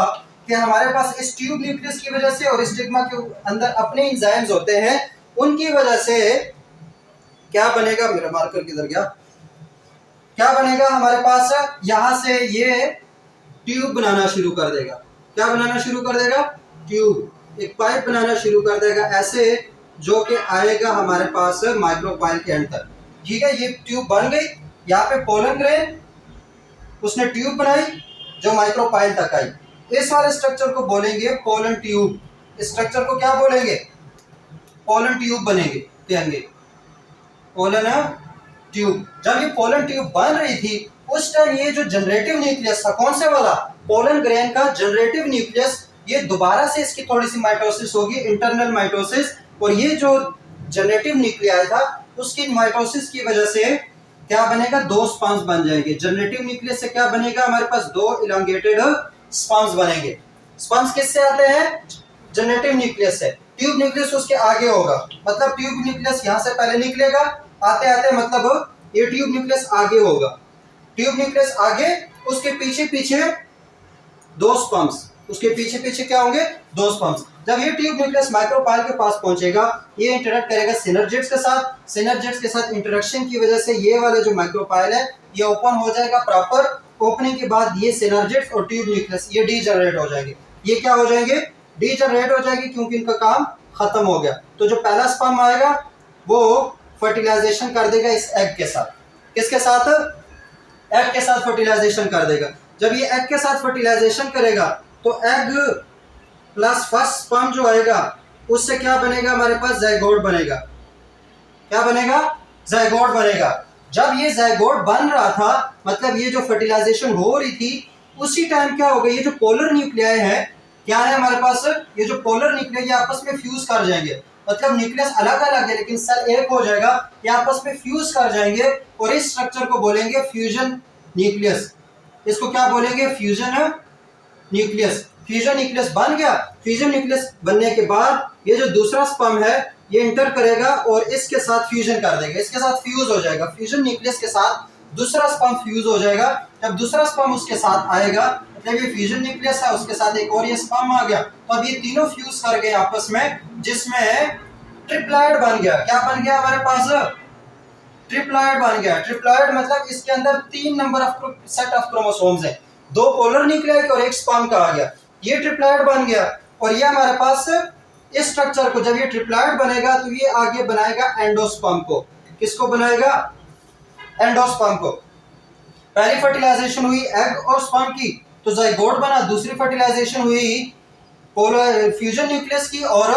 कि हमारे पास इस ट्यूब न्यूक्लियस की वजह से और स्टिग्मा के अंदर अपने एंजाइम्स होते हैं, उनकी वजह से क्या बनेगा, मेरा मार्कर किधर गया, क्या बनेगा हमारे पास, यहां से ये ट्यूब बनाना शुरू कर देगा। क्या बनाना शुरू कर देगा, ट्यूब, एक पाइप बनाना शुरू कर देगा ऐसे, जो कि आएगा हमारे पास माइक्रोपाइल के अंदर। ठीक है, ये ट्यूब बन गई, यहाँ पे पोलन ग्रेन उसने ट्यूब बनाई जो माइक्रोपाइल तक आई। इस वाले स्ट्रक्चर को बोलेंगे पोलन ट्यूब। इस स्ट्रक्चर को क्या बोलेंगे, पोलन ट्यूब बनेंगे, कहेंगे पोलन ट्यूब। जब ये पोलन ट्यूब बन रही थी उस टाइम ये जो जनरेटिव न्यूक्लियस था, कौन से वाला, पोलन ग्रेन का जनरेटिव न्यूक्लियस, ये दोबारा से इसकी थोड़ी सी माइटोसिस होगी, इंटरनल माइटोसिस, और ये जो जनरेटिव न्यूक्लियाई था उसकी माइटोसिस की वजह से क्या बनेगा, दो स्पॉन्ज बन जाएंगे। जनरेटिव न्यूक्लियस से क्या बनेगा, हमारे पास दो इलांगेटेड स्पॉन्ज बनेंगे। स्पॉन्ज किससे आते हैं, जनरेटिव न्यूक्लियस से। ट्यूब न्यूक्लियस उसके आगे होगा, मतलब ट्यूब न्यूक्लियस यहां से पहले निकलेगा, आते आते मतलब ये ट्यूब न्यूक्लियस आगे होगा, ट्यूब न्यूक्लियस आगे, उसके पीछे पीछे दो स्पम्स, उसके पीछे पीछे क्या होंगे, दो स्पम्स। जब ये ट्यूब न्यूक्लियस माइक्रोपाइल के पास पहुंचेगा, ये इंटरेक्ट करेगा सिनर्जिड्स के साथ। सिनर्जिड्स के साथ इंटरेक्शन की वजह से ये वाला जो माइक्रोपाइल है ये ओपन हो जाएगा प्रॉपर। ओपनिंग के बाद ये सिनर्जिड्स और ट्यूब न्यूक्लियस ये डीजनरेट हो जाएंगे। ये क्या हो जाएंगे, डीजनरेट हो जाएंगे, क्योंकि इनका काम खत्म हो गया। तो जो पहला स्पर्म आएगा वो फर्टिलाइजेशन कर देगा इस एग के साथ। किसके साथ, एग के साथ फर्टिलाइजेशन कर देगा। जब ये एग के साथ फर्टिलाइजेशन करेगा तो एग प्लस फर्स्ट स्पर्म जो आएगा उससे क्या बनेगा, हमारे पास जाइगोट बनेगा। क्या बनेगा, जाइगोट बनेगा। जब ये जाइगोट बन रहा था, मतलब ये जो फर्टिलाइजेशन हो रही थी, उसी टाइम क्या होगा, ये जो पोलर न्यूक्लियाई है, क्या है हमारे पास, ये जो पोलर न्यूक्लियाई आपस में फ्यूज कर जाएंगे, मतलब न्यूक्लियस अलग अलग है लेकिन सेल एक हो जाएगा, ये आपस में फ्यूज कर जाएंगे और इस स्ट्रक्चर को बोलेंगे फ्यूजन न्यूक्लियस। इसको क्या बोलेंगे, फ्यूजन न्यूक्लियस। फ्यूजन न्यूक्लियस बन गया। फ्यूजन न्यूक्लियस बनने के बाद ये जो दूसरा स्पर्म है ये इंटर करेगा और इसके साथ फ्यूजन कर देगा, इसके साथ फ्यूज हो जाएगा। फ्यूजन न्यूक्लियस के साथ दूसरा स्पर्म फ्यूज हो जाएगा। जब दूसरा स्पर्म उसके साथ आएगा, मतलब ये फ्यूजन न्यूक्लियस है, उसके साथ एक और ये स्पर्म आ गया, तो अब ये तीनों फ्यूज कर गए आपस में, जिसमें ट्रिप्लॉइड बन गया। क्या बन गया हमारे पास, ट्रिप्लॉइड बन गया। ट्रिप्लॉइड मतलब इसके अंदर 3 number of set of chromosomes हैं, 2 पोलर न्यूक्लियाई और एक स्पर्म का आ गया, ये ट्रिप्लॉइड बन गया। और ये हमारे पास इस स्ट्रक्चर को, जब ये ट्रिप्लॉइड बनेगा तो ये आगे बनाएगा एंडोस्पर्म को। किसको बनाएगा, एंडोस्पर्म को। पहली फर्टिलाइजेशन हुई एग और स्पर्म की तो जाइगोट बना, दूसरी फर्टिलाइजेशन हुई पोलर फ्यूजन न्यूक्लियस की और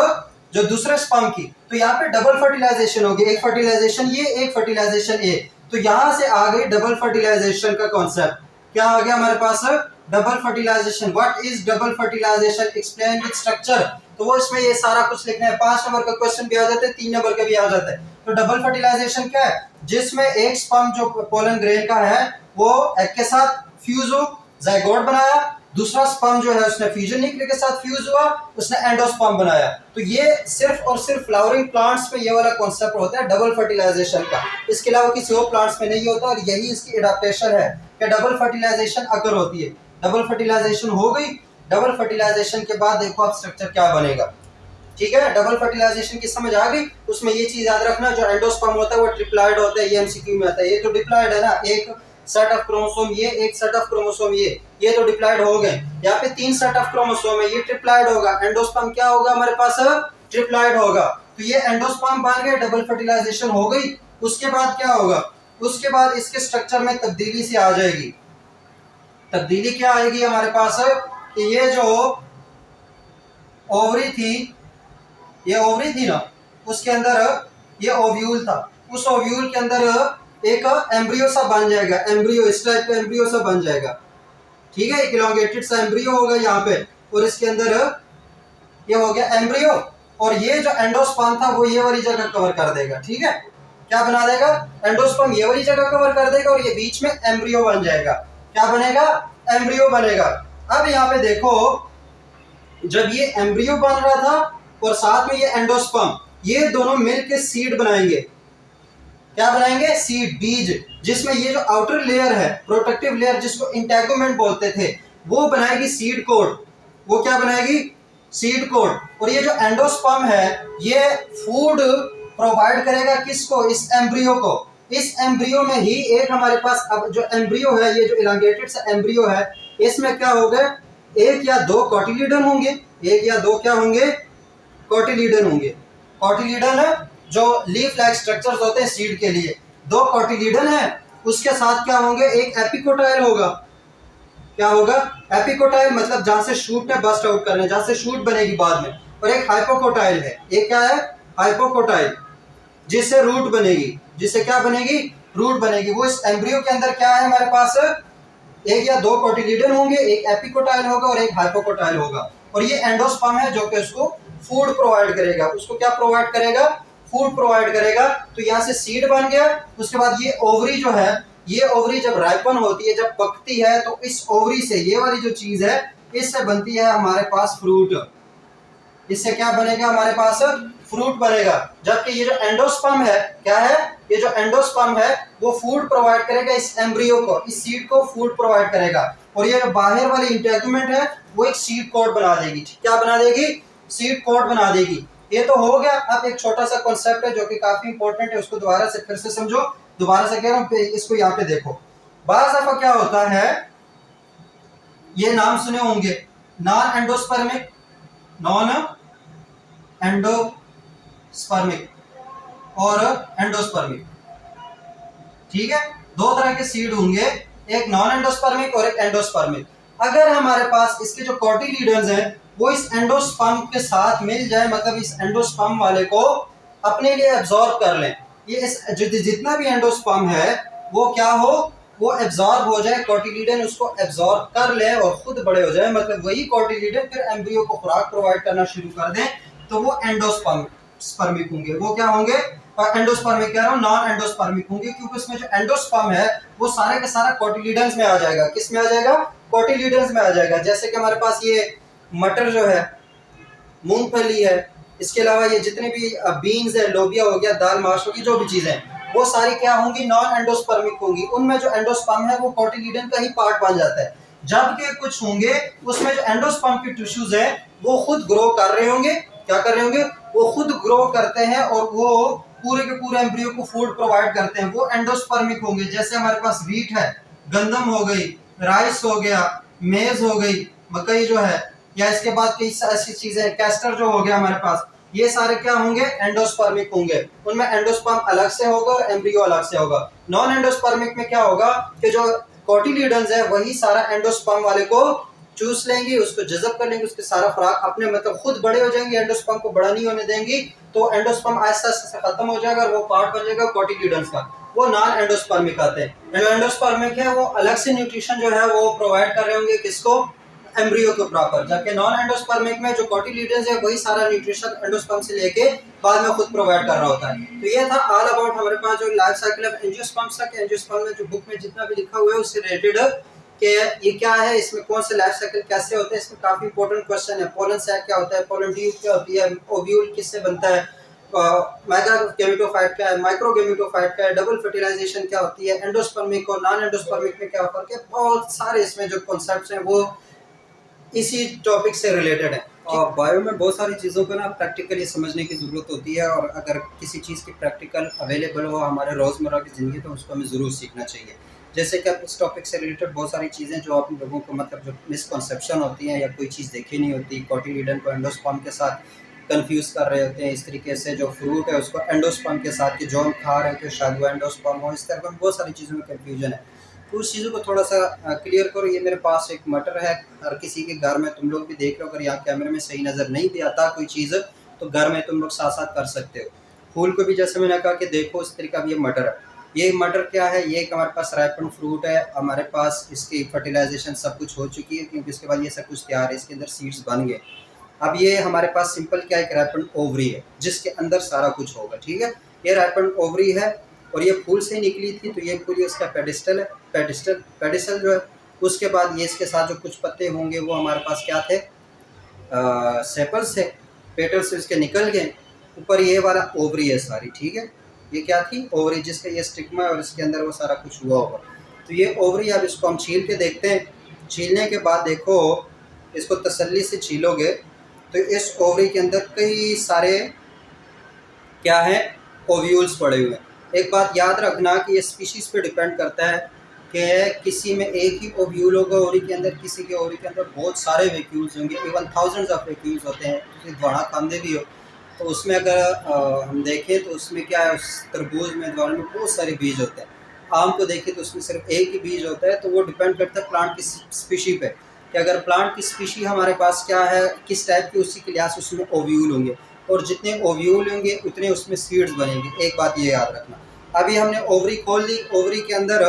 जो दूसरे स्पर्म की, तो यहाँ पे डबल फर्टिलाइजेशन होगी, एक फर्टिलाइजेशन ये, एक फर्टिलाइजेशन ये, तो यहां से आ गई डबल फर्टिलाइजेशन का कॉन्सेप्ट। क्या आ गया हमारे पास, double fertilisation. What is double fertilisation, explain with structure. तो वो इसमें ये सारा कुछ लिखना है। 5 नंबर का क्वेश्चन भी आ जाता है, 3 नंबर का भी आ जाता है। तो डबल फर्टिलाइजेशन क्या है, जिसमें एक स्पर्म जो पोलन ग्रेन का है वो एग के साथ फ्यूज हो, जाइगोट बनाया, दूसरा स्पर्म जो है उसने फ्यूजन न्यूक्लियस के साथ फ्यूज हुआ, उसने एंडोस्पर्म बनाया। तो ये सिर्फ और सिर्फ फ्लावरिंग प्लांट्स में ये वाला कॉन्सेप्ट होता है डबल फर्टिलाइजेशन का, इसके अलावा किसी और प्लांट्स में नहीं होता। और यही इसकी एडाप्टेशन है कि डबल फर्टिलाइजेशन अगर होती है। डबल फर्टिलाइजेशन हो गई, डबल फर्टिलाइजेशन के बाद देखो अब स्ट्रक्चर क्या बनेगा। ठीक है, डबल फर्टिलाइजेशन की समझ आ गई। उसमें ये चीज याद रखना, जो एंडोस्पर्म होता है वो ट्रिप्लॉइड होता है, ये एमसीक्यू में आता है। ये तो डिप्लॉइड है ना, एक सेट ऑफ क्रोमोसोम ये, एक सेट ऑफ क्रोमोसोम ये तो डिप्लॉइड हो गए। यहाँ पे 3 सेट ऑफ क्रोमोसोम है, ये ट्रिप्लॉइड होगा। एंडोस्पर्म क्या होगा हमारे पास, ट्रिप्लॉइड होगा। तो ये एंडोस्पर्म बन गए, डबल फर्टिलाइजेशन हो गई। उसके बाद क्या होगा, उसके बाद इसके स्ट्रक्चर में तब्दीली से आ जाएगी। तब्दीली क्या आएगी हमारे पास, कि ये जो ओवरी थी, ये ओवरी थी ना, उसके अंदर ये ओव्यूल था, उस ओव्यूल के अंदर एक एम्ब्रियो सा बन जाएगा। एम्ब्रियो इस टाइप का एम्ब्रियो सा बन जाएगा। ठीक है, एक इलॉन्गेटेड सा एम्ब्रियो होगा यहाँ पे, और इसके अंदर ये हो गया एम्ब्रियो, और ये जो एंडोस्पर्म था वो ये वाली जगह कवर कर देगा। ठीक है, क्या बना देगा, एंडोस्पर्म ये वाली जगह कवर कर देगा और ये बीच में एम्ब्रियो बन जाएगा। क्या बनेगा, एम्ब्रियो बनेगा। अब यहाँ पे देखो, जब ये एम्ब्रियो बन रहा था और साथ में ये एंडोस्पर्म, ये दोनों मिलकर सीड बनाएंगे। क्या बनाएंगे, सीड, बीज, जिसमें ये जो आउटर लेयर है, प्रोटेक्टिव लेयर जिसको इंटेगुमेंट बोलते थे, वो बनाएगी सीड कोट। वो क्या बनाएगी, सीड कोट। और ये जो एंडोस्पर्म है ये फूड प्रोवाइड करेगा किसको, इस एम्ब्रियो को। इस एम्ब्रियो में ही एक हमारे पास, अब जो एम्ब्रियो है, ये जो इलांगेटेड सा एम्ब्रियो है, इसमें क्या होगा, एक या दो कोटिलीडन होंगे, एक या दो क्या होंगे, कोटिलीडन होंगे। कोटिलीडन है जो लीफ लाइक स्ट्रक्चर्स होते हैं सीड के लिए, दो कोटिलीडन है, उसके साथ क्या होंगे, एक एपिकोटाइल होगा। क्या होगा, एपिकोटाइल, मतलब जहां से शूट ने बस्ट आउट करना है, जहां से शूट बनेगी बाद में, और एक हाइपोकोटाइल है। एक क्या है, हाइपोकोटाइल, जिससे रूट बनेगी, जिससे क्या बनेगी, रूट बनेगी। वो इस एम्ब्रियो के अंदर क्या है हमारे पास, एक या दो कोटिलीडन होंगे, एक एपिकोटाइल होगा और एक हाइपोकोटाइल होगा। और ये एंडोस्पर्म है जो कि उसको फूड प्रोवाइड करेगा। उसको क्या प्रोवाइड करेगा, फूड प्रोवाइड करेगा। तो यहाँ से सीड बन गया। उसके बाद ये ओवरी जो है, ये ओवरी जब राइपन होती है, जब पकती है, तो इस ओवरी से, ये वाली जो चीज है, इससे बनती है हमारे पास फ्रूट। इससे क्या बनेगा हमारे पास, फ्रूट बनेगा। जबकि ये जो एंडोस्पर्म है, क्या है, ये जो एंडोस्पर्म है वो फूड प्रोवाइड करेगा इस एम्ब्रियो को, इस सीड को फूड प्रोवाइड करेगा। और ये जो बाहर वाली इंटेगुमेंट है वो एक सीड कोट बना देगी। क्या बना देगी, सीड कोट बना देगी। ये तो हो गया। अब एक छोटा सा कॉन्सेप्ट है जो कि काफी इंपॉर्टेंट है, उसको दोबारा से फिर से समझो। दोबारा से कह रहा हूँ, इसको यहाँ पे देखो। बाज़ दफा क्या होता है, ये नाम सुने होंगे, नॉन एंडोस्पर्मिक, नॉन एंडोस्पर्मिक और एंडोस्पर्मिक। ठीक है, दो तरह के सीड होंगे, एक नॉन एंडोस्पर्मिक और एक एंडोस्पर्मिक। अगर हमारे पास इसके जो कोटिलीडन्स हैं वो इस एंडोस्पर्म के साथ मिल जाए, मतलब इस एंडोस्पर्म वाले को अपने लिए एब्जॉर्ब कर लें, ये इस जितना भी एंडोस्पर्म है वो क्या हो, वो एब्जॉर्ब हो जाए, कोटिलीडन उसको एब्जॉर्ब कर ले और खुद बड़े हो जाए, मतलब वही कोटिलीडन फिर एम्ब्रियो को खुराक प्रोवाइड करना शुरू कर दें, तो वो एंडोस्पर्मिक होंगे। वो क्या होंगे, एंडोस्पर्मिक कह रहा हूँ, नॉन एंडोस्पर्मिक होंगे, क्योंकि उसमें जो एंडोस्पर्म है वो सारे के सारा कोटिलीडन्स में आ जाएगा। किस में आ जाएगा, कोटिलीडन्स में आ जाएगा। जैसे कि हमारे पास ये मटर जो है, मूंगफली है, इसके अलावा ये जितने भी बीन्स है, लोबिया हो गया, दाल माश होगी, जो भी चीजें, वो सारी क्या होंगी, नॉन एंडोस्पर्मिक होंगी। उनमें जो एंडोस्पर्म है वो कोटिलीडन का ही पार्ट बन जाता है। जबकि कुछ होंगे उसमें जो एंडोस्पर्म के टिश्यूज हैं वो खुद ग्रो कर रहे होंगे। क्या कर रहे होंगे, वो खुद ग्रो करते हैं और वो पूरे के पूरे एम्ब्रियो को फूड प्रोवाइड करते हैं, वो एंडोस्पर्मिक होंगे। जैसे हमारे पास व्हीट है, गंदम हो गई, राइस हो गया, मेज हो गई, मकई जो है, या इसके बाद कई ऐसी चीजें, कैस्टर जो हो गया हमारे पास, ये सारे क्या होंगे, एंडोस्पर्मिक होंगे। उनमें एंडोस्पर्म अलग से होगा और एम्ब्रियो अलग से होगा। नॉन एंडोस्पर्मिक में क्या होगा कि जो कोटिलीडन्स है वही सारा एंडोस्पर्म वाले को चूस लेंगी, उसको जज़ब कर लेंगे, उसके सारा खुराक अपने, मतलब खुद बड़े हो जाएंगे, एंडोस्पर्म को बड़ा नहीं होने देंगी, तो एंडोस्पर्म आहिस्ता आहिस्ता खत्म हो जाएगा और वो पार्ट बन जाएगा कोटिलीडन्स का। वो नॉन एंडोस्पर्मिक आते हैं। जो एंडोस्पर्मिक है वो अलग से न्यूट्रिशन जो है वो प्रोवाइड कर रहे होंगे, किसको, एम्ब्रियो को प्रॉपर। जबकि नॉन एंडोस्पर्मिक में जो कोटिलीडन्स है वही सारा न्यूट्रिशन एंडोस्पर्म से लेके बाद में खुद प्रोवाइड कर रहा होता है। तो ये था ऑल अबाउट हमारे पास जो लाइफ साइकिल ऑफ एंजियोस्पर्म्स था। एंजियोस्पर्म में जो बुक में जितना भी लिखा हुआ है उससे रिलेटेड कि ये क्या है, इसमें कौन से लाइफ साइकिल कैसे होते हैं, इसमें काफी इंपॉर्टेंट क्वेश्चन है। पोलन सैक क्या होता है, पोलन ट्यूब क्या होती है, ओव्यूल किससे बनता है, मेगागेमेटोफाइट क्या है, माइक्रोगेमेटोफाइट क्या है, डबल फर्टिलाइजेशन क्या होती है, एंडोस्पर्मिक और नॉन एंडोस्पर्मिक में क्या फर्क है, बहुत सारे इसमें जो कॉन्सेप्ट्स हैं वो इसी टॉपिक से रिलेटेड है। और बायो में बहुत सारी चीज़ों को ना प्रैक्टिकली समझने की ज़रूरत होती है, और अगर किसी चीज़ की प्रैक्टिकल अवेलेबल हो हमारे रोज़मर्रा की ज़िंदगी, तो उसको हमें ज़रूर सीखना चाहिए। जैसे कि अब इस टॉपिक से रिलेटेड बहुत सारी चीज़ें जो आप लोगों को, मतलब जो मिसकॉन्सेप्शन होती हैं या कोई चीज़ देखी नहीं होती, कोटिलीडन को एंडोस्पर्म के साथ कंफ्यूज कर रहे होते हैं। इस तरीके से जो फ्रूट है उसको एंडोस्पर्म के साथ, कि जो हम खा रहे थे शायद वो एंडोस्पर्म हो, इस तरह का बहुत सारी चीज़ों में कन्फ्यूजन है। तो उस चीज़ों को थोड़ा सा क्लियर करो। ये मेरे पास एक मटर है, हर किसी के घर में, तुम लोग भी देख रहे हो, अगर यहाँ कैमरे में सही नज़र नहीं भी आता कोई चीज़, तो घर में तुम लोग साथ साथ कर सकते हो। फूल को भी जैसे मैंने कहा कि देखो इस तरीका, ये मटर है, ये मटर क्या है, ये एक हमारे पास राइपन फ्रूट है, हमारे पास इसकी फर्टिलाइजेशन सब कुछ हो चुकी है, क्योंकि इसके बाद ये सब कुछ तैयार है, इसके अंदर सीड्स बन गए। अब ये हमारे पास सिंपल क्या, एक राइपन ओवरी है जिसके अंदर सारा कुछ होगा। ठीक है, ये राइपन ओवरी है और ये फूल से निकली थी, तो ये पूरी उसका पेडिस्टल है, पेडिस्टल जो है। उसके बाद ये इसके साथ जो कुछ पत्ते होंगे वो हमारे पास क्या थे, सेपल्स थे, पेटल से उसके निकल गए। ऊपर ये वाला ओवरी है सारी। ठीक है, ये क्या थी, ओवरी, जिसका ये स्टिग्मा है और इसके अंदर वो सारा कुछ हुआ होगा। तो ये ओवरी, अब इसको हम छील के देखते हैं। छीलने के बाद देखो, इसको तसल्ली से छीलोगे तो इस ओवरी के अंदर कई सारे क्या है, ओव्यूल्स पड़े हुए हैं। एक बात याद रखना कि ये स्पीशीज़ पे डिपेंड करता है कि किसी में एक ही ओव्यूल होगा ओवरी के अंदर, किसी के ओवरी के अंदर बहुत सारे वैक्यूल्स होंगे, इवन थाउजेंड्स ऑफ वैक्यूल्स होते हैं। किसी द्वाड़ा खांदे भी हो तो उसमें अगर हम देखें तो उसमें क्या है, उस तरबूज में द्वारा में बहुत सारे बीज होते हैं। आम को देखें तो उसमें सिर्फ एक ही बीज होता है। तो वो डिपेंड करता है प्लांट की स्पीशी पे कि अगर प्लांट की स्पीशी हमारे पास क्या है, किस टाइप की, उसी के लिहाज से उसमें ओव्यूल होंगे, और जितने ओव्यूल होंगे उतने उसमें सीड्स बनेंगे। एक बात ये याद रखना। अभी हमने ओवरी खोल ली, ओवरी के अंदर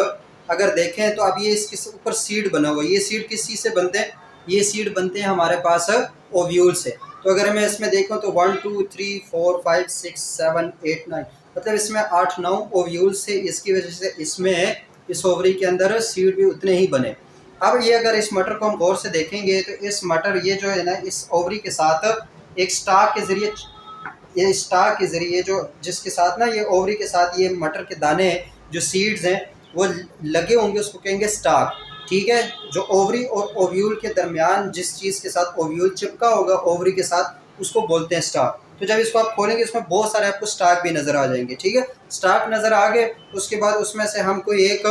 अगर देखें तो अब ये इसके ऊपर सीड बना हुआ है। ये सीड किस चीज़ से बनते हैं? ये सीड बनते हैं हमारे पास ओव्यूल से। तो अगर मैं इसमें देखूँ तो 1 2 3 4 5 6 7 8 9, मतलब इसमें 8-9 ओव्यूल से, इसकी वजह से इसमें इस ओवरी के अंदर सीड भी उतने ही बने। अब ये अगर इस मटर को हम गौर से देखेंगे तो इस मटर ये जो है ना, इस ओवरी के साथ एक स्टाक के ज़रिए, ये स्टाक के ज़रिए जो जिसके साथ ना ये ओवरी के साथ ये मटर के दाने जो सीड्स हैं वो लगे होंगे, उसको कहेंगे स्टाक। ठीक है, जो ओवरी और ओव्यूल के दरमियान जिस चीज़ के साथ ओव्यूल चिपका होगा ओवरी के साथ, उसको बोलते हैं स्टाक। तो जब इसको आप खोलेंगे इसमें बहुत सारे आपको स्टाक भी नज़र आ जाएंगे। ठीक है, स्टाक नज़र आ गए, उसके बाद उसमें से हम कोई एक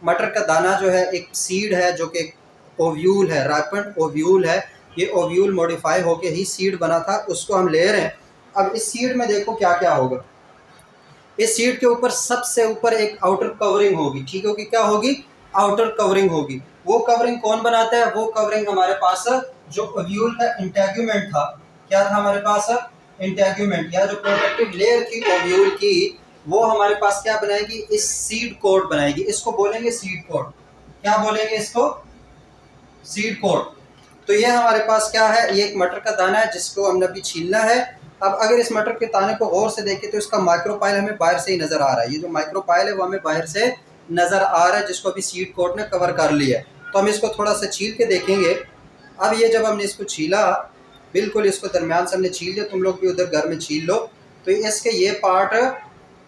मटर का दाना जो है, एक सीड है जो कि ओव्यूल है, राइपेंड ओव्यूल है, ये ओव्यूल मॉडिफाई होके ही सीड बना था, उसको हम ले रहे हैं। अब इस सीड में देखो क्या क्या होगा। इस सीड के ऊपर सबसे ऊपर एक आउटर कवरिंग होगी। ठीक होगी, क्या होगी? आउटर कवरिंग होगी। वो कवरिंग कौन बनाता है? वो कवरिंग हमारे पास जो ओव्यूल का इंटेग्यूमेंट था, क्या था हमारे पास? इंटेग्यूमेंट, या जो प्रोटेक्टिव लेयर थी ओव्यूल की, वो हमारे पास क्या बनाएगी? इस सीड कोट बनाएगी। इसको बोलेंगे सीड कोट। क्या बोलेंगे इसको? Seed coat. तो ये हमारे पास क्या है? ये एक मटर का दाना है जिसको हमने अभी छीलना है। अब अगर इस मटर के दाने को गौर से देखें तो इसका माइक्रोपाइल हमें बाहर से ही नज़र आ रहा है। ये जो माइक्रोपाइल है वो हमें बाहर से नज़र आ रहा है, जिसको अभी सीड कोट ने कवर कर लिया है। तो हम इसको थोड़ा सा छील के देखेंगे। अब ये जब हमने इसको छीला, बिल्कुल इसको दरमियान से हमने छील लिया, तुम लोग भी उधर घर में छील लो, तो इसके ये पार्ट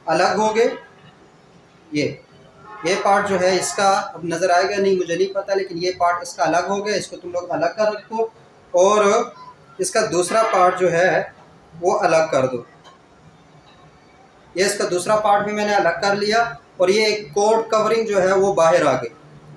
अलग हो गए। ये पार्ट जो है इसका अब नज़र आएगा नहीं, मुझे नहीं पता, लेकिन ये पार्ट इसका अलग हो गया। इसको तुम लोग अलग कर रखो, और इसका दूसरा पार्ट जो है वो अलग कर दो। ये इसका दूसरा पार्ट भी मैंने अलग कर लिया, और ये एक कोट कवरिंग जो है वो बाहर आ गई।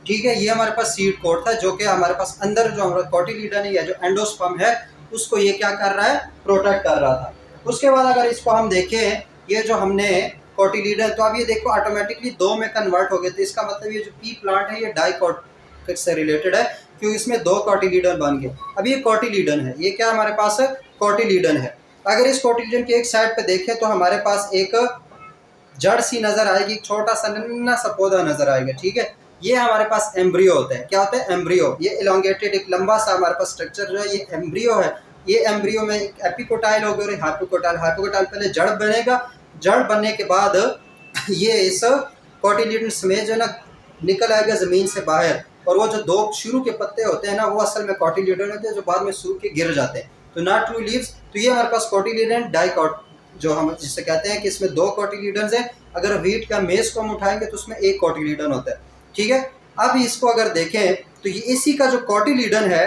ठीक है, ये हमारे पास सीड कोट था जो कि हमारे पास अंदर जो हमारा कोटिलीडन है या जो एंडोस्पर्म है उसको ये क्या कर रहा है? प्रोटेक्ट कर रहा था। उसके बाद अगर इसको हम देखें, ये जो हमने कोटिलीडन, तो अब ये देखो ऑटोमेटिकली 2 में कन्वर्ट हो गए। तो इसका मतलब ये जो पी प्लांट है ये डाइकोट से रिलेटेड है, क्योंकि इसमें 2 कोटिलीडन बन गए। अब ये कोटिलीडन है, ये क्या हमारे पास कोटिलीडन है। अगर इस कोटिलीडन के एक साइड पे देखें तो हमारे पास एक जड़ सी नज़र आएगी, छोटा सा नन्ना सा पौधा नज़र आएगा। ठीक है, ये हमारे पास एम्ब्रियो होता है। क्या होता है? एम्ब्रियो। ये इलोंगेटेड एक लंबा सा हमारे पास स्ट्रक्चर जो है ये एम्ब्रियो है। ये एम्ब्रियो में एक एपिकोटाइल होगा और हाइपोकोटाइल। हाइपोकोटाइल पहले जड़ बनेगा, जड़ बनने के बाद ये इस कोटिलीडन में जो ना निकल आएगा ज़मीन से बाहर, और वो जो 2 शुरू के पत्ते होते हैं ना वो असल में कोटिलीडन होते हैं, जो बाद में सूख के गिर जाते हैं, तो नॉट ट्रू लीव्स। तो ये हमारे पास कोटिलीडन डाइकोट जो हम जिससे कहते हैं कि इसमें 2 कोटिलीडन्स हैं। अगर व्हीट का मेज को हम उठाएंगे तो उसमें 1 कोटिलीडन होता है। ठीक है, अब इसको अगर देखें तो ये इसी का जो कोटिलीडन है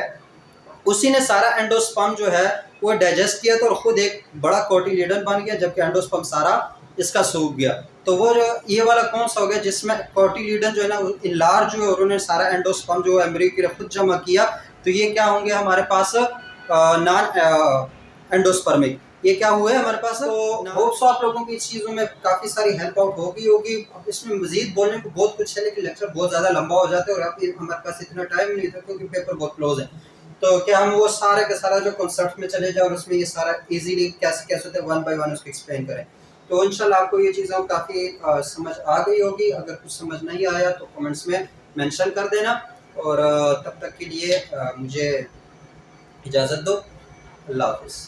उसी ने सारा एंडोस्पर्म जो है वो डाइजेस्ट किया था और ख़ुद एक बड़ा कोटिलीडन बन गया, जबकि एंडोस्पर्म सारा इसका सूख गया। तो वो जो ये वाला कौन सा हो गया जिसमें कोटिलीडन जो है ना इनलार्ज हुए और उन्होंने सारा एंडोस्पर्म जो एम्ब्रियो की खुद जमा किया। तो ये क्या होंगे हमारे पास? Non endospermic. ये क्या हुआ है हमारे पास? तो होप्स आप लोगों की इस चीज़ों में काफ़ी सारी हेल्प आउट होगी। अब इसमें मजीद बोलने को बहुत कुछ है, लेकिन लेक्चर बहुत ज़्यादा लंबा हो जाता है और अब हमारे पास इतना टाइम नहीं था क्योंकि पेपर बहुत क्लोज है। तो क्या हम वो सारे का सारा जो कॉन्सेप्ट में चले जाए और उसमें ये सारा इजीली कैसे कैसे होता है 1 बाय 1 उसको एक्सप्लेन करें। तो इंशाल्लाह आपको ये चीज़ें काफ़ी समझ आ गई होगी। अगर कुछ समझ नहीं आया तो कमेंट्स में मेंशन कर देना, और तब तक के लिए मुझे इजाज़त दो। अल्लाह हाफ़िज़।